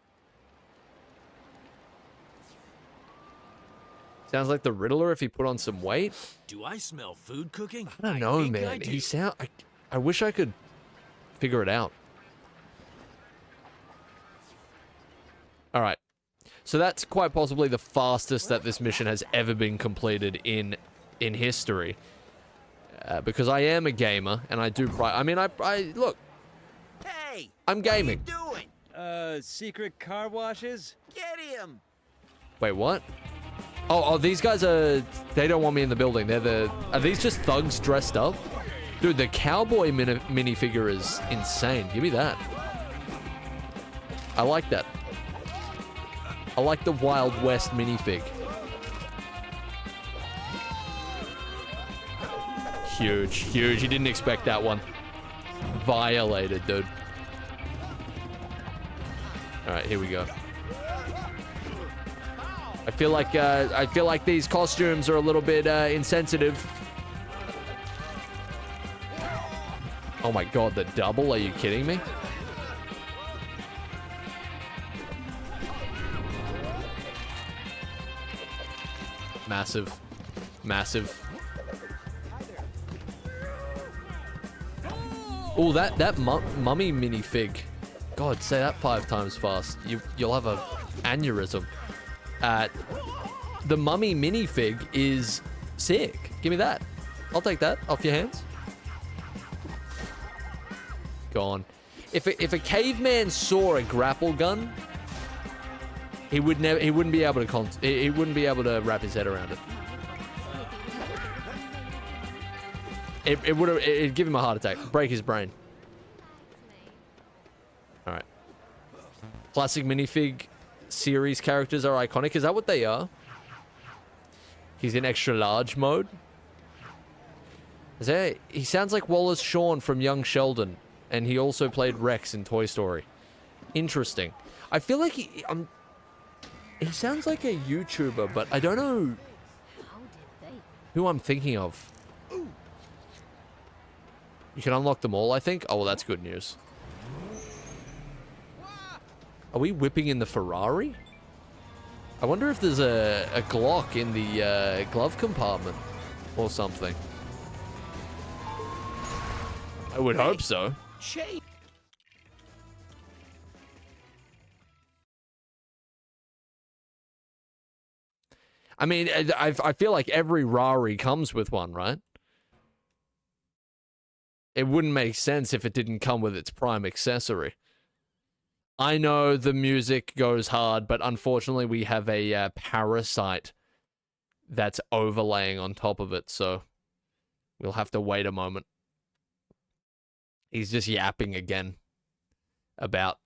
Sounds like the Riddler if he put on some weight. Do I smell food cooking? I don't know, think I man. do. He sound... I wish I could figure it out. All right. So that's quite possibly the fastest that this mission has ever been completed in history. Because I am a gamer, and I do... I mean, I look. Hey! I'm gaming. What are you doing? Secret car washes? Get him! Wait, what? Oh, these guys are... They don't want me in the building. They're the... Are these just thugs dressed up? Dude, the cowboy minifigure is insane. Give me that. I like that. I like the Wild West minifig. Huge, huge. You didn't expect that one. Violated, dude. All right, here we go. I feel like these costumes are a little bit insensitive. Oh my god, the double? Are you kidding me? Massive. Massive. Oh, that mummy minifig. God, say that 5 times fast. You'll have a aneurysm. The mummy minifig is sick. Give me that. I'll take that off your hands. Gone. If a caveman saw a grapple gun, he wouldn't be able to wrap his head around it. It'd give him a heart attack, break his brain. All right. Classic minifig series characters are iconic. Is that what they are? He's in extra large mode. He sounds like Wallace Shawn from Young Sheldon, and he also played Rex in Toy Story. Interesting. I feel like he sounds like a YouTuber, but I don't know who I'm thinking of. You can unlock them all, I think. Oh, well, that's good news. Are we whipping in the Ferrari? I wonder if there's a Glock in the glove compartment or something. I would hope so. I mean, I feel like every Rari comes with one, right? It wouldn't make sense if it didn't come with its prime accessory. I know the music goes hard, but unfortunately we have a parasite that's overlaying on top of it, so we'll have to wait a moment. He's just yapping again about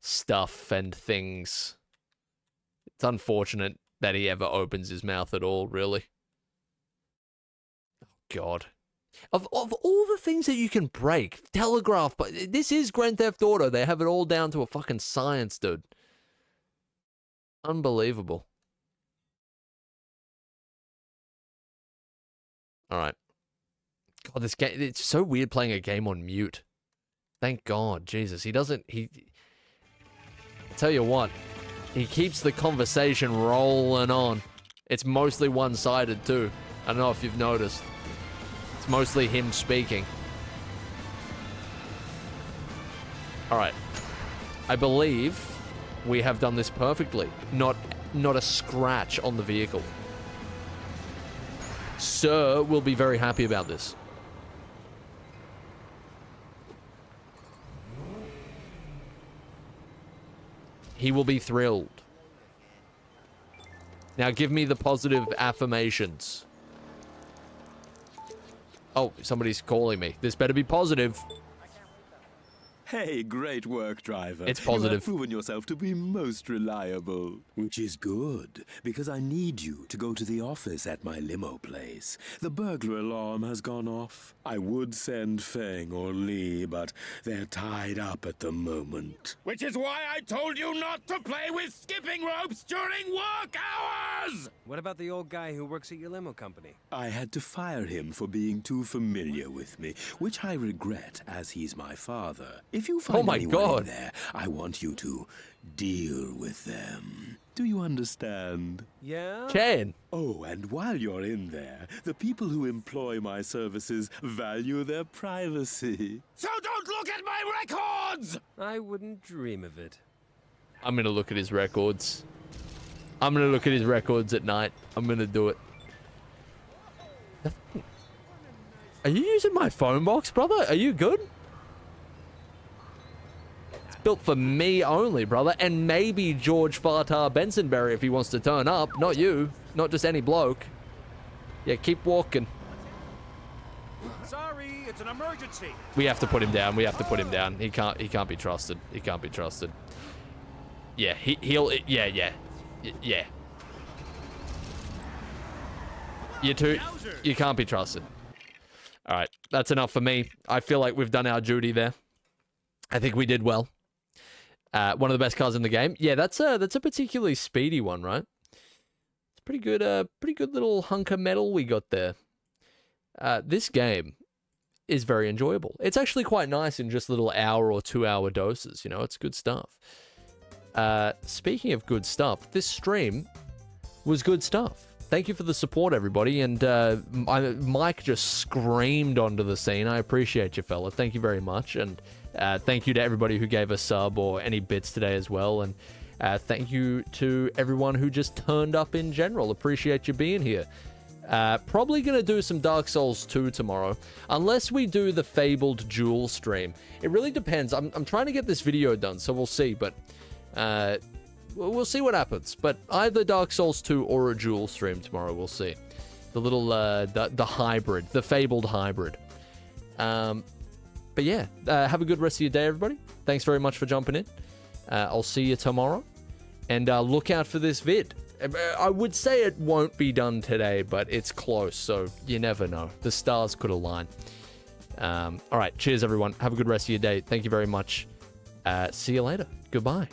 stuff and things. It's unfortunate that he ever opens his mouth at all, really. Oh, God. Of all the things that you can break, telegraph, but this is Grand Theft Auto. They have it all down to a fucking science, dude. Unbelievable. All right. God, this game, it's so weird playing a game on mute. Thank God, Jesus. I'll tell you what, he keeps the conversation rolling on. It's mostly one-sided too. I don't know if you've noticed. It's mostly him speaking. All right. I believe we have done this perfectly. Not a scratch on the vehicle. Sir will be very happy about this. He will be thrilled. Now give me the positive affirmations. Oh, somebody's calling me. This better be positive. Hey, great work, driver. It's positive. You have proven yourself to be most reliable. Which is good, because I need you to go to the office at my limo place. The burglar alarm has gone off. I would send Feng or Lee, but they're tied up at the moment. Which is why I told you not to play with skipping ropes during work hours! What about the old guy who works at your limo company? I had to fire him for being too familiar with me, which I regret as he's my father. If If you find my anyone God. in there, I want you to deal with them. Do you understand? Yeah? Chan. Oh, and while you're in there, the people who employ my services value their privacy. So don't look at my records! I wouldn't dream of it. I'm gonna look at his records. I'm gonna look at his records at night. I'm gonna do it. Are you using my phone box, brother? Are you good? It's built for me only, brother. And maybe George Fartar Bensonberry if he wants to turn up. Not you. Not just any bloke. Yeah, keep walking. Sorry, it's an emergency. We have to put him down. We have to put him down. He can't be trusted. He can't be trusted. Yeah, he'll yeah. You two, you can't be trusted. All right, that's enough for me. I feel like we've done our duty there. I think we did well. One of the best cars in the game. Yeah, that's a particularly speedy one, right? It's pretty good little hunk of metal we got there. This game is very enjoyable. It's actually quite nice in just little hour or 2 hour doses. You know, it's good stuff. Speaking of good stuff, this stream was good stuff. Thank you for the support, everybody. And Mike just screamed onto the scene. I appreciate you, fella. Thank you very much. And thank you to everybody who gave a sub or any bits today as well. And thank you to everyone who just turned up in general. Appreciate you being here. Probably going to do some Dark Souls 2 tomorrow. Unless we do the Fabled Jewel stream. It really depends. I'm trying to get this video done, so we'll see. But we'll see what happens. But either Dark Souls 2 or a Jewel stream tomorrow. We'll see. The little, the hybrid. The Fabled hybrid. But yeah, have a good rest of your day, everybody. Thanks very much for jumping in. I'll see you tomorrow. And look out for this vid. I would say it won't be done today, but it's close, so you never know. The stars could align. All right, cheers, everyone. Have a good rest of your day. Thank you very much. See you later. Goodbye.